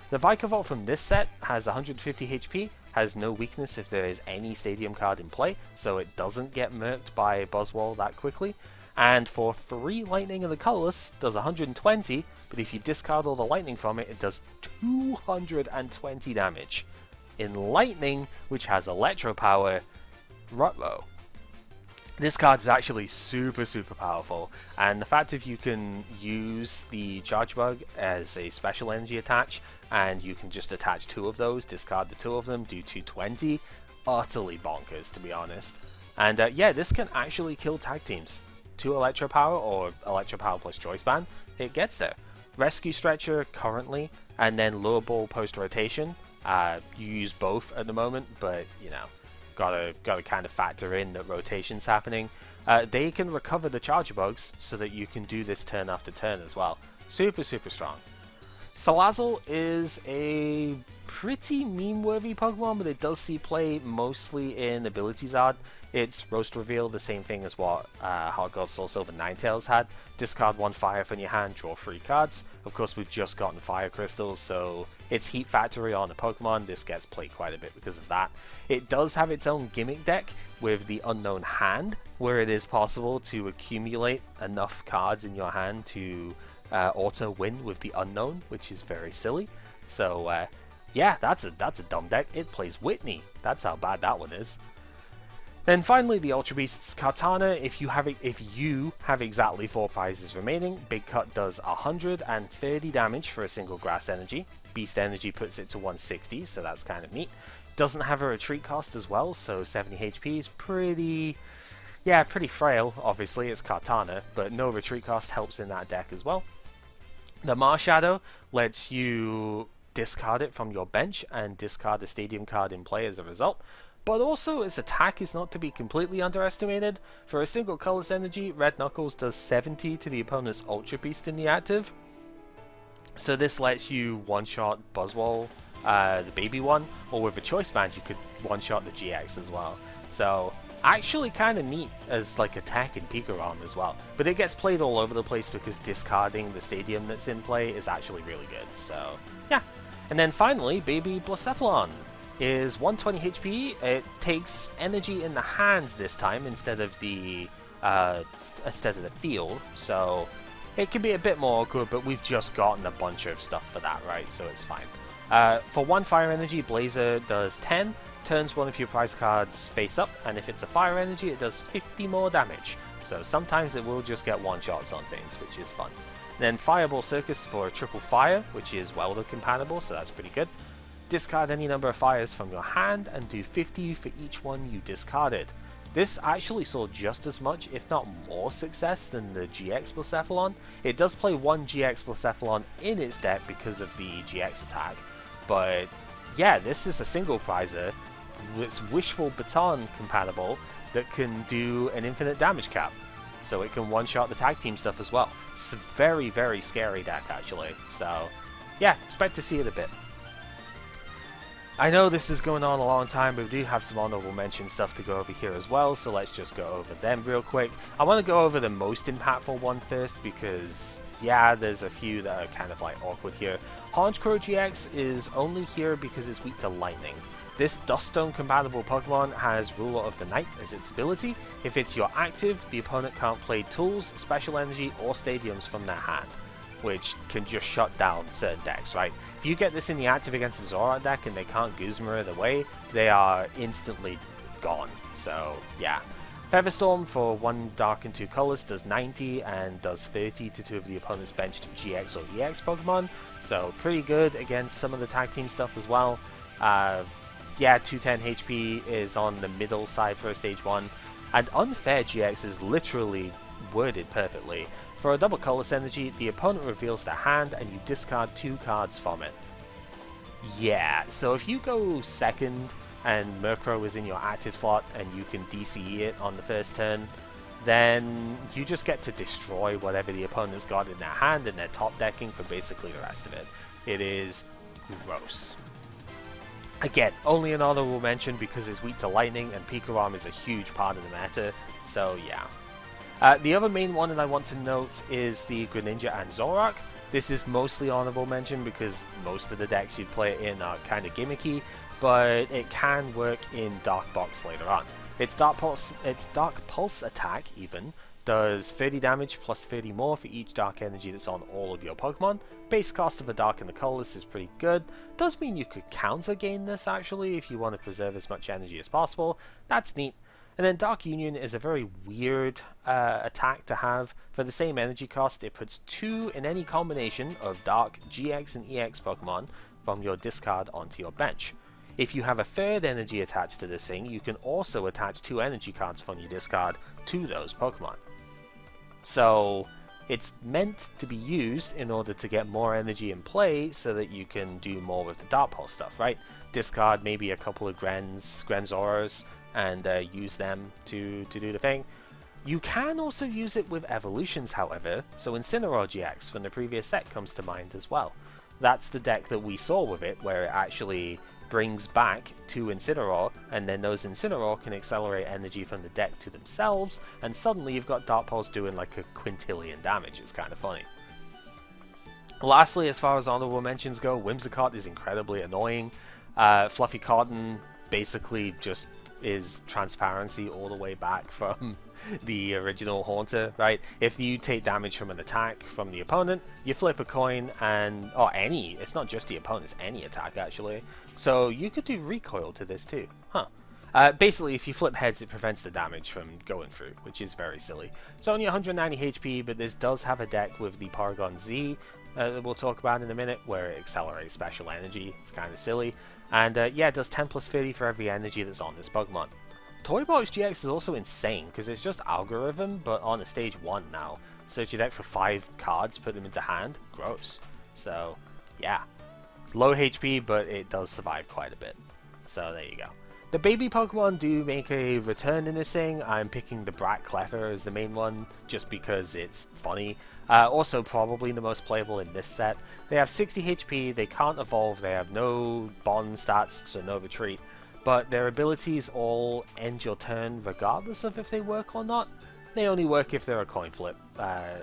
The Vikavolt from this set has 150 HP, has no weakness if there is any Stadium card in play, so it doesn't get murked by Buzzwole that quickly. And for 3 Lightning of the Colorless, does 120, but if you discard all the Lightning from it, it does 220 damage. In Lightning, which has Electro Power, Rutlo. This card is actually super powerful, and the fact if you can use the Charge Bug as a special energy attach, and you can just attach 2 of those, discard the 2 of them, do 220, utterly bonkers to be honest. And yeah, this can actually kill tag teams. 2 Electro Power or Electro Power plus Choice Band, it gets there. Rescue Stretcher currently, and then Lure Ball post rotation. You use both at the moment, but you know, gotta kind of factor in that rotation's happening. They can recover the Charger Bugs so that you can do this turn after turn as well. Super strong. Salazzle is a pretty meme-worthy Pokemon, but it does see play mostly in BDIF. It's Roast Reveal, the same thing as what Heart Gold Soul Silver Ninetales had. Discard 1 fire from your hand, draw 3 cards. Of course, we've just gotten Fire Crystals, so it's Heat Factory on a Pokemon. This gets played quite a bit because of that. It does have its own gimmick deck with the Unknown Hand, where it is possible to accumulate enough cards in your hand to auto win with the Unknown, which is very silly. So yeah, that's a dumb deck. It plays Whitney. That's how bad that one is. Then finally, the Ultra Beast's Kartana. If you have exactly 4 prizes remaining, Big Cut does 130 damage for a single Grass Energy. Beast Energy puts it to 160, so that's kind of neat. Doesn't have a retreat cost as well, so 70 HP is pretty frail. Obviously, it's Kartana, but no retreat cost helps in that deck as well. The Marshadow lets you discard it from your bench and discard a Stadium card in play as a result. But also, its attack is not to be completely underestimated. For a single colorless energy, Red Knuckles does 70 to the opponent's Ultra Beast in the active. So this lets you one-shot Buzzwole, the baby one, or with a Choice Band you could one-shot the GX as well. So actually kind of neat as like a tech in Pikarom as well. But it gets played all over the place because discarding the Stadium that's in play is actually really good. So yeah. And then finally, Baby Blacephalon is 120 HP. It takes energy in the hands this time instead of the field, so it can be a bit more awkward, but we've just gotten a bunch of stuff for that, right? So it's fine. For 1 fire energy, Blazer does 10, turns one of your prize cards face up, and if it's a fire energy, it does 50 more damage. So sometimes it will just get one-shots on things, which is fun. And then Fireball Circus for triple fire, which is welder compatible, so that's pretty good. Discard any number of fires from your hand and do 50 for each one you discarded. This actually saw just as much, if not more, success than the GX Blacephalon. It does play 1 GX Blacephalon in its deck because of the GX attack, but yeah, this is a single prizer. It's Wishful Baton compatible that can do an infinite damage cap, so it can one-shot the tag team stuff as well. It's a very scary deck actually, so yeah, expect to see it a bit. I know this is going on a long time, but we do have some honorable mention stuff to go over here as well, so let's just go over them real quick. I want to go over the most impactful one first because, yeah, there's a few that are kind of like awkward here. Honchkrow GX is only here because it's weak to lightning. This Duststone compatible Pokemon has Ruler of the Night as its ability. If it's your active, the opponent can't play tools, special energy, or stadiums from their hand, which can just shut down certain decks, right? If you get this in the active against the Zoroark deck and they can't Guzma it away, they are instantly gone. So, yeah. Featherstorm for 1 dark and 2 colors does 90 and does 30 to 2 of the opponent's benched GX or EX Pokemon, so pretty good against some of the tag team stuff as well. Yeah, 210 HP is on the middle side for a stage 1, and Unfair GX is literally worded perfectly. For a double colorless energy, the opponent reveals their hand and you discard 2 cards from it. Yeah, so if you go second and Murkrow is in your active slot and you can DCE it on the first turn, then you just get to destroy whatever the opponent's got in their hand and their top decking for basically the rest of it. It is gross. Again, only an honorable mention because it's weak to lightning and Pikarom is a huge part of the meta, so yeah. The other main one that I want to note is the Greninja and Zoroark. This is mostly honorable mention because most of the decks you'd play it in are kind of gimmicky, but it can work in Dark Box later on. Its Dark Pulse attack even does 30 damage plus 30 more for each dark energy that's on all of your Pokemon. Base cost of a dark and the colorless is pretty good. Does mean you could counter gain this actually if you want to preserve as much energy as possible. That's neat. And then Dark Union is a very weird attack to have. For the same energy cost, it puts 2 in any combination of Dark, GX, and EX Pokemon from your discard onto your bench. If you have a third energy attached to this thing, you can also attach 2 energy cards from your discard to those Pokemon. So it's meant to be used in order to get more energy in play so that you can do more with the Dark Pulse stuff, right? Discard maybe a couple of Grenzoras and use them to do the thing. You can also use it with evolutions, however, so Incineroar GX from the previous set comes to mind as well. That's the deck that we saw with it, where it actually brings back 2 Incineroar, and then those Incineroar can accelerate energy from the deck to themselves, and suddenly you've got Dark Pulse doing like a quintillion damage. It's kind of funny. Lastly, as far as honorable mentions go, Whimsicott is incredibly annoying. Fluffy Cotton basically just is transparency all the way back from the original Haunter, right? If you take damage from an attack from the opponent, you flip a coin and, or any, it's not just the opponent's, any attack actually. So you could do recoil to this too, huh? Basically, if you flip heads, it prevents the damage from going through, which is very silly. It's only 190 HP, but this does have a deck with the Paragon Z that we'll talk about in a minute, where it accelerates special energy. It's kind of silly. And yeah, it does 10 plus 30 for every energy that's on this Pokemon. Toybox GX is also insane, because it's just Algorithm, but on a stage 1 now. Search your deck for 5 cards, put them into hand. Gross. So, yeah. It's low HP, but it does survive quite a bit. So, there you go. The baby Pokemon do make a return in this thing. I'm picking the Brat Cleffer as the main one, just because it's funny. Also probably the most playable in this set. They have 60 HP, they can't evolve, they have no bond stats, so no retreat. But their abilities all end your turn regardless of if they work or not. They only work if they're a coin flip,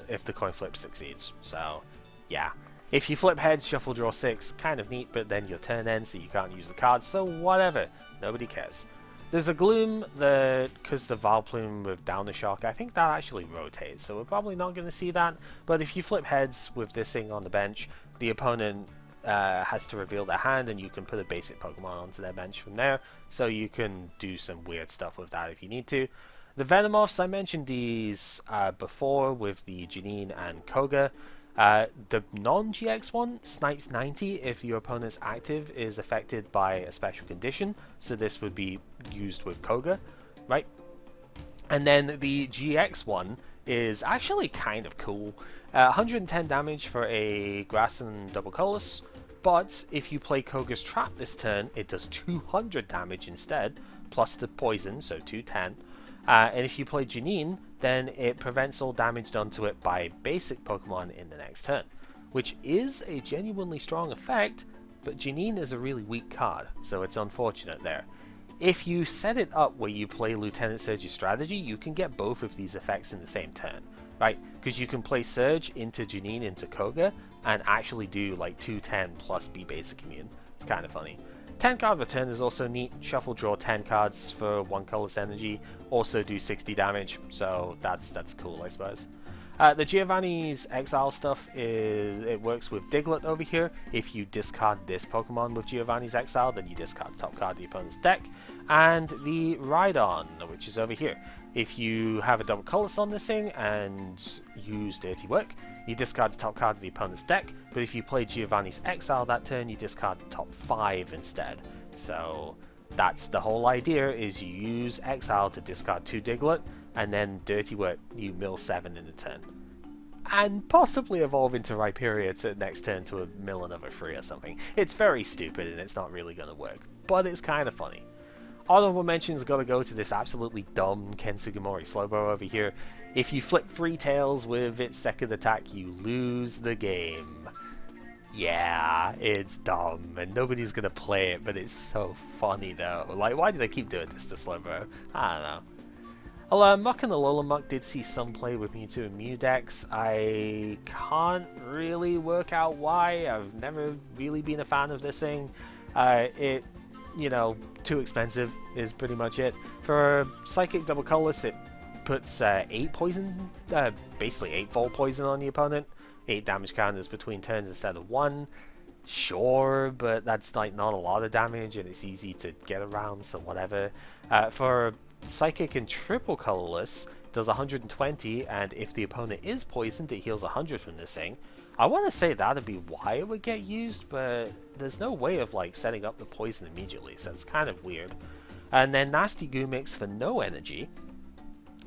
if the coin flip succeeds. So, yeah. If you flip heads, shuffle draw 6, kind of neat, but then your turn ends so you can't use the cards, so whatever. Nobody cares. There's a Gloom that, because the Vileplume with Downer Shock, I think that actually rotates, so we're probably not going to see that. But if you flip heads with this thing on the bench, the opponent has to reveal their hand, and you can put a basic Pokemon onto their bench from there, so you can do some weird stuff with that if you need to. The Venomoths, I mentioned these before with the Janine and Koga. The non-GX one snipes 90 if your opponent's active is affected by a special condition, so this would be used with Koga, right? And then the GX one is actually kind of cool. 110 damage for a Grass and Double Colorless, but if you play Koga's Trap this turn, it does 200 damage instead, plus the poison, so 210. And if you play Janine, then it prevents all damage done to it by basic Pokemon in the next turn, which is a genuinely strong effect, but Janine is a really weak card, so it's unfortunate there. If you set it up where you play Lieutenant Surge's strategy, you can get both of these effects in the same turn, right? Because you can play Surge into Janine into Koga and actually do like 210 plus be basic immune. It's kind of funny. 10 card return is also neat. Shuffle, draw 10 cards for 1 colorless energy. Also do 60 damage, so that's cool, I suppose. The Giovanni's Exile stuff it works with Diglett over here. If you discard this Pokemon with Giovanni's Exile, then you discard the top card of the opponent's deck. And the Rhydon, which is over here. If you have a double colorless on this thing and use Dirty Work, you discard the top card of the opponent's deck, but if you play Giovanni's Exile that turn, you discard the top 5 instead. So that's the whole idea, is you use Exile to discard 2 Diglett, and then Dirty Work, you mill 7 in a turn. And possibly evolve into Rhyperior to next turn to a mill another 3 or something. It's very stupid and it's not really going to work, but it's kind of funny. Honorable mentions gotta go to this absolutely dumb Ken Sugimori Slowbro over here. If you flip 3 tails with its second attack, you lose the game. Yeah, it's dumb, and nobody's gonna play it, but it's so funny though. Like, why do they keep doing this to Slowbro? I don't know. Well, Muck and the Alolan did see some play with Mewtwo and Mew decks. I can't really work out why. I've never really been a fan of this thing. You know, too expensive is pretty much it. For Psychic Double Colorless, it puts 8 poison, basically 8-fold poison on the opponent. 8 damage counters between turns instead of 1. Sure, but that's like not a lot of damage and it's easy to get around, so whatever. For Psychic and Triple Colorless, does 120, and if the opponent is poisoned, it heals 100 from this thing. I want to say that'd be why it would get used, but there's no way of like setting up the poison immediately, so it's kind of weird. And then Nasty Goo Mix for no energy.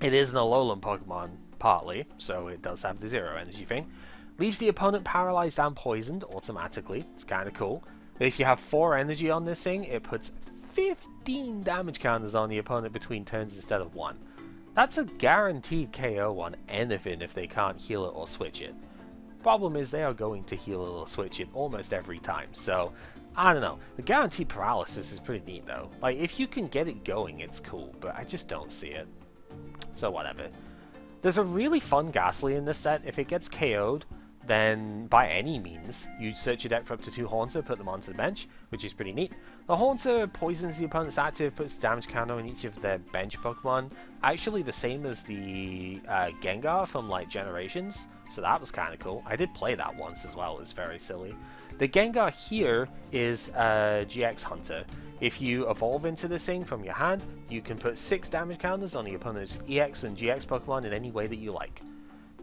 It is an Alolan Pokemon, partly, so it does have the 0 energy thing. Leaves the opponent paralyzed and poisoned automatically. It's kind of cool. If you have 4 energy on this thing, it puts 15 damage counters on the opponent between turns instead of 1. That's a guaranteed KO on anything if they can't heal it or switch it. Problem is they are going to heal it or switch it almost every time, so I don't know. The guaranteed paralysis is pretty neat though. Like, if you can get it going, it's cool, but I just don't see it. So whatever. There's a really fun Ghastly in this set. If it gets KO'd, then by any means, you search your deck for up to 2 Haunter, put them onto the bench, which is pretty neat. The Haunter poisons the opponent's active, puts damage counter on each of their bench Pokemon. Actually the same as the Gengar from like Generations, so that was kind of cool. I did play that once as well, it was very silly. The Gengar here is GX Hunter. If you evolve into this thing from your hand, you can put 6 damage counters on the opponent's EX and GX Pokemon in any way that you like.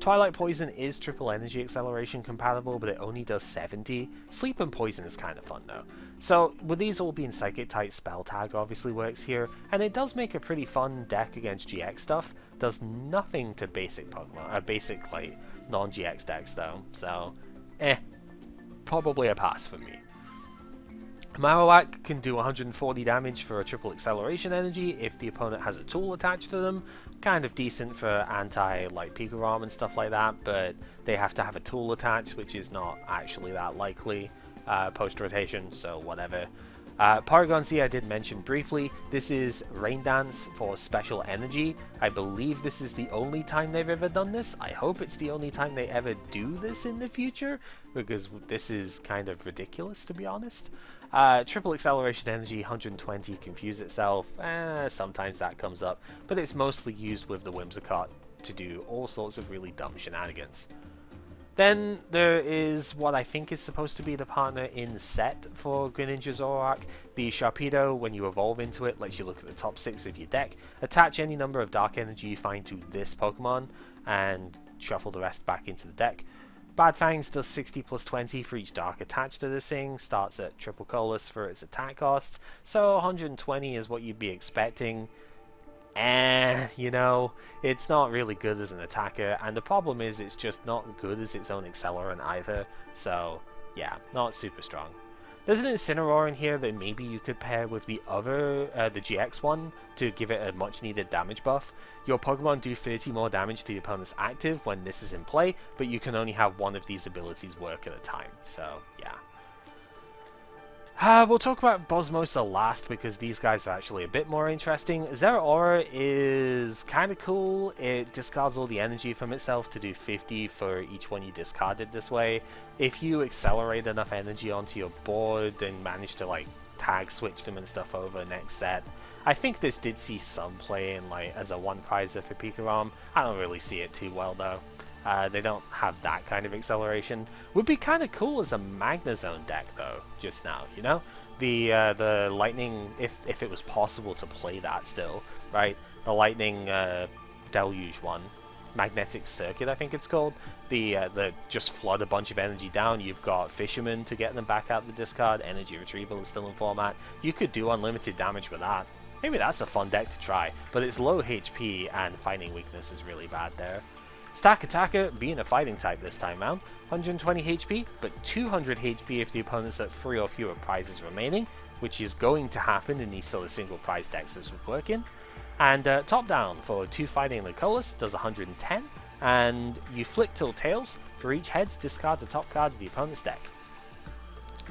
Twilight Poison is triple energy acceleration compatible, but it only does 70. Sleep and Poison is kind of fun though. So with these all being Psychic type, Spell Tag obviously works here, and it does make a pretty fun deck against GX stuff. Does nothing to basic Pokemon, basic like non-GX decks though, so probably a pass for me. Marowak can do 140 damage for a triple acceleration energy if the opponent has a tool attached to them. Kind of decent for anti like Pikarom and stuff like that, but they have to have a tool attached, which is not actually that likely post rotation, so whatever. Porygon Z I did mention briefly. This is Rain Dance for special energy. I believe this is the only time they've ever done this. I hope it's the only time they ever do this in the future, because this is kind of ridiculous to be honest. Triple acceleration energy, 120, confuse itself. Sometimes that comes up, but it's mostly used with the Whimsicott to do all sorts of really dumb shenanigans. Then there is what I think is supposed to be the partner in set for Greninja Zoroark. The Sharpedo, when you evolve into it, lets you look at the top 6 of your deck, attach any number of dark energy you find to this Pokemon, and shuffle the rest back into the deck. Bad Fangs does 60 plus 20 for each dark attached to this thing, starts at triple colorless for its attack costs, so 120 is what you'd be expecting. You know, it's not really good as an attacker, and the problem is it's just not good as its own accelerant either, so yeah, not super strong. There's an Incineroar in here that maybe you could pair with the other, the GX one, to give it a much needed damage buff. Your Pokemon do 30 more damage to the opponent's active when this is in play, but you can only have one of these abilities work at a time, so yeah. We'll talk about Bosmosa last because these guys are actually a bit more interesting. Zeraora is kind of cool. It discards all the energy from itself to do 50 for each one you discarded this way. If you accelerate enough energy onto your board and manage to like tag switch them and stuff over next set. I think this did see some play in like as a one prizer for Pikarom. I don't really see it too well though. They don't have that kind of acceleration. Would be kind of cool as a Magnezone deck though, just now, you know? The Lightning, if it was possible to play that still, right? The Lightning Deluge one, Magnetic Circuit I think it's called. The just flood a bunch of energy down, you've got Fisherman to get them back out the discard, Energy Retrieval is still in format. You could do unlimited damage with that. Maybe that's a fun deck to try, but it's low HP and Fighting Weakness is really bad there. Stack Attacker being a fighting type this time round, 120 HP, but 200 HP if the opponent's at 3 or fewer prizes remaining, which is going to happen in these sort of single prize decks this would work in. And top down for 2 fighting the colors does 110, and you flick till tails. For each heads, discard the top card of the opponent's deck.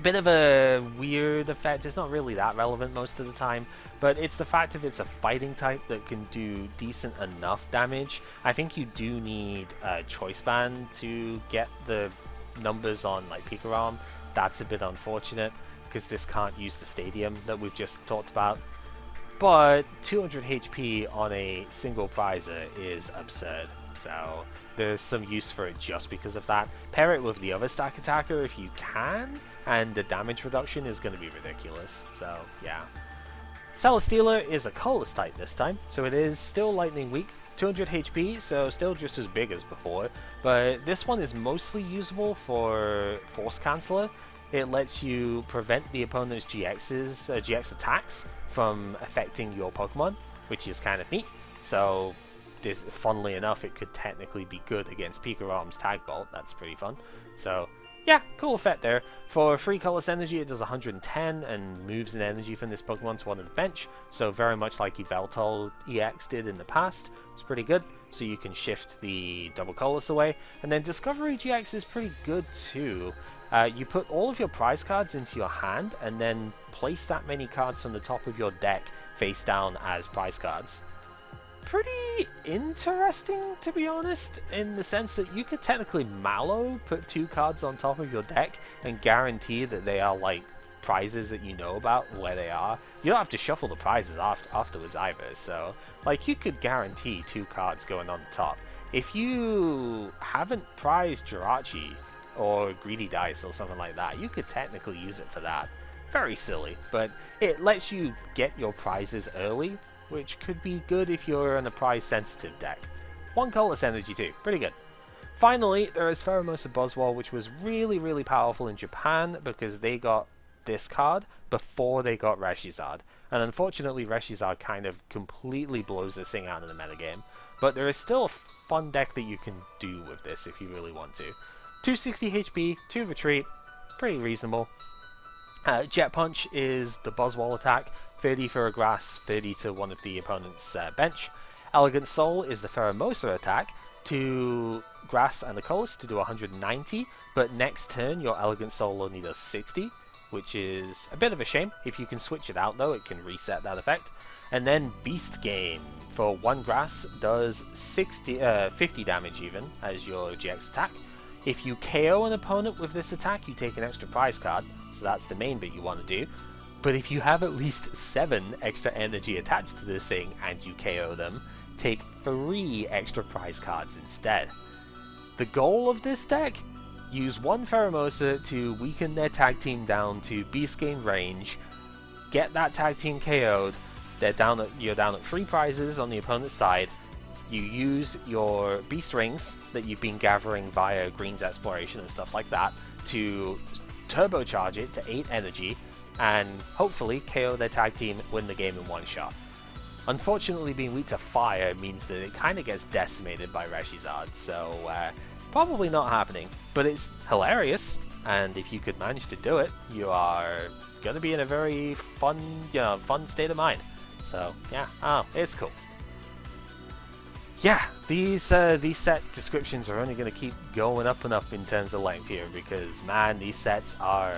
Bit of a weird effect, it's not really that relevant most of the time, but it's the fact if it's a fighting type that can do decent enough damage. I think you do need a Choice Band to get the numbers on like Pikarom. That's a bit unfortunate, because this can't use the stadium that we've just talked about. But 200 HP on a single prizer is absurd, so there's some use for it just because of that. Pair it with the other Stack Attacker if you can, and the damage reduction is going to be ridiculous, so yeah. Celesteela is a colorless type this time, so it is still lightning weak, 200 HP, so still just as big as before, but this one is mostly usable for Force Canceller. It lets you prevent the opponent's GX attacks from affecting your Pokemon, which is kind of neat. So, funnily enough, it could technically be good against Picarom's Tag Bolt. That's pretty fun. So, yeah, cool effect there. For free colorless energy, it does 110 and moves an energy from this Pokemon to one of the bench. So very much like Yveltal EX did in the past. It's pretty good. So you can shift the double colorless away. And then Discovery GX is pretty good too. You put all of your prize cards into your hand and then place that many cards from the top of your deck face down as prize cards. Pretty interesting, to be honest, in the sense that you could technically Mallow, put 2 cards on top of your deck and guarantee that they are like prizes that you know about where they are. You don't have to shuffle the prizes afterwards either, so like you could guarantee 2 cards going on the top. If you haven't prized Jirachi or Greedy Dice or something like that, you could technically use it for that. Very silly, but it lets you get your prizes early, which could be good if you're in a prize-sensitive deck. 1 colorless energy too, pretty good. Finally, there is Pheromosa Buzzwole, which was really powerful in Japan because they got this card before they got ReshiZard. And unfortunately, ReshiZard kind of completely blows this thing out of the metagame. But there is still a fun deck that you can do with this if you really want to. 260 HP, 2 retreat, pretty reasonable. Jet Punch is the Buzzwole attack, 30 for a grass, 30 to one of the opponent's bench. Elegant Soul is the Pheromosa attack, 2 grass and the colors to do 190, but next turn your Elegant Soul only does 60, which is a bit of a shame. If you can switch it out though, it can reset that effect. And then Beast Game, for 1 grass, does 50 damage even as your GX attack. If you KO an opponent with this attack, you take an extra prize card, so that's the main bit you want to do. But if you have at least 7 extra energy attached to this thing and you KO them, take 3 extra prize cards instead. The goal of this deck? Use 1 Pheromosa to weaken their tag team down to Beast Game range, get that tag team KO'd, you're down at 3 prizes on the opponent's side. You use your Beast Rings that you've been gathering via Green's Exploration and stuff like that to turbocharge it to 8 energy and hopefully KO their tag team, win the game in 1 shot. Unfortunately, being weak to fire means that it kind of gets decimated by ReshiZard, so probably not happening, but it's hilarious, and if you could manage to do it, you are going to be in a very fun, fun state of mind. So yeah, it's cool. Yeah, these set descriptions are only going to keep going up and up in terms of length here because, man, these sets are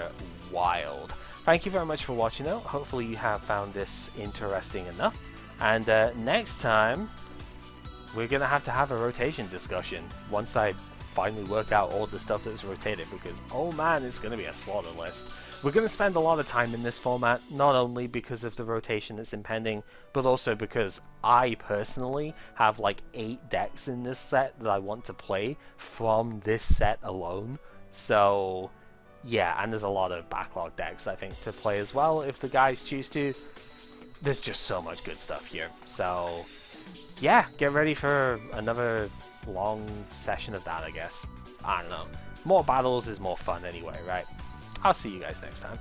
wild. Thank you very much for watching though. Hopefully you have found this interesting enough. And next time, we're going to have a rotation discussion once I finally work out all the stuff that's rotated, because oh man, it's going to be a slaughter list. We're going to spend a lot of time in this format, not only because of the rotation that's impending, but also because I personally have like 8 decks in this set that I want to play from this set alone. So yeah, and there's a lot of backlog decks I think to play as well if the guys choose to. There's just so much good stuff here. So yeah, get ready for another long session of that, I guess. I don't know. More battles is more fun anyway, right? I'll see you guys next time.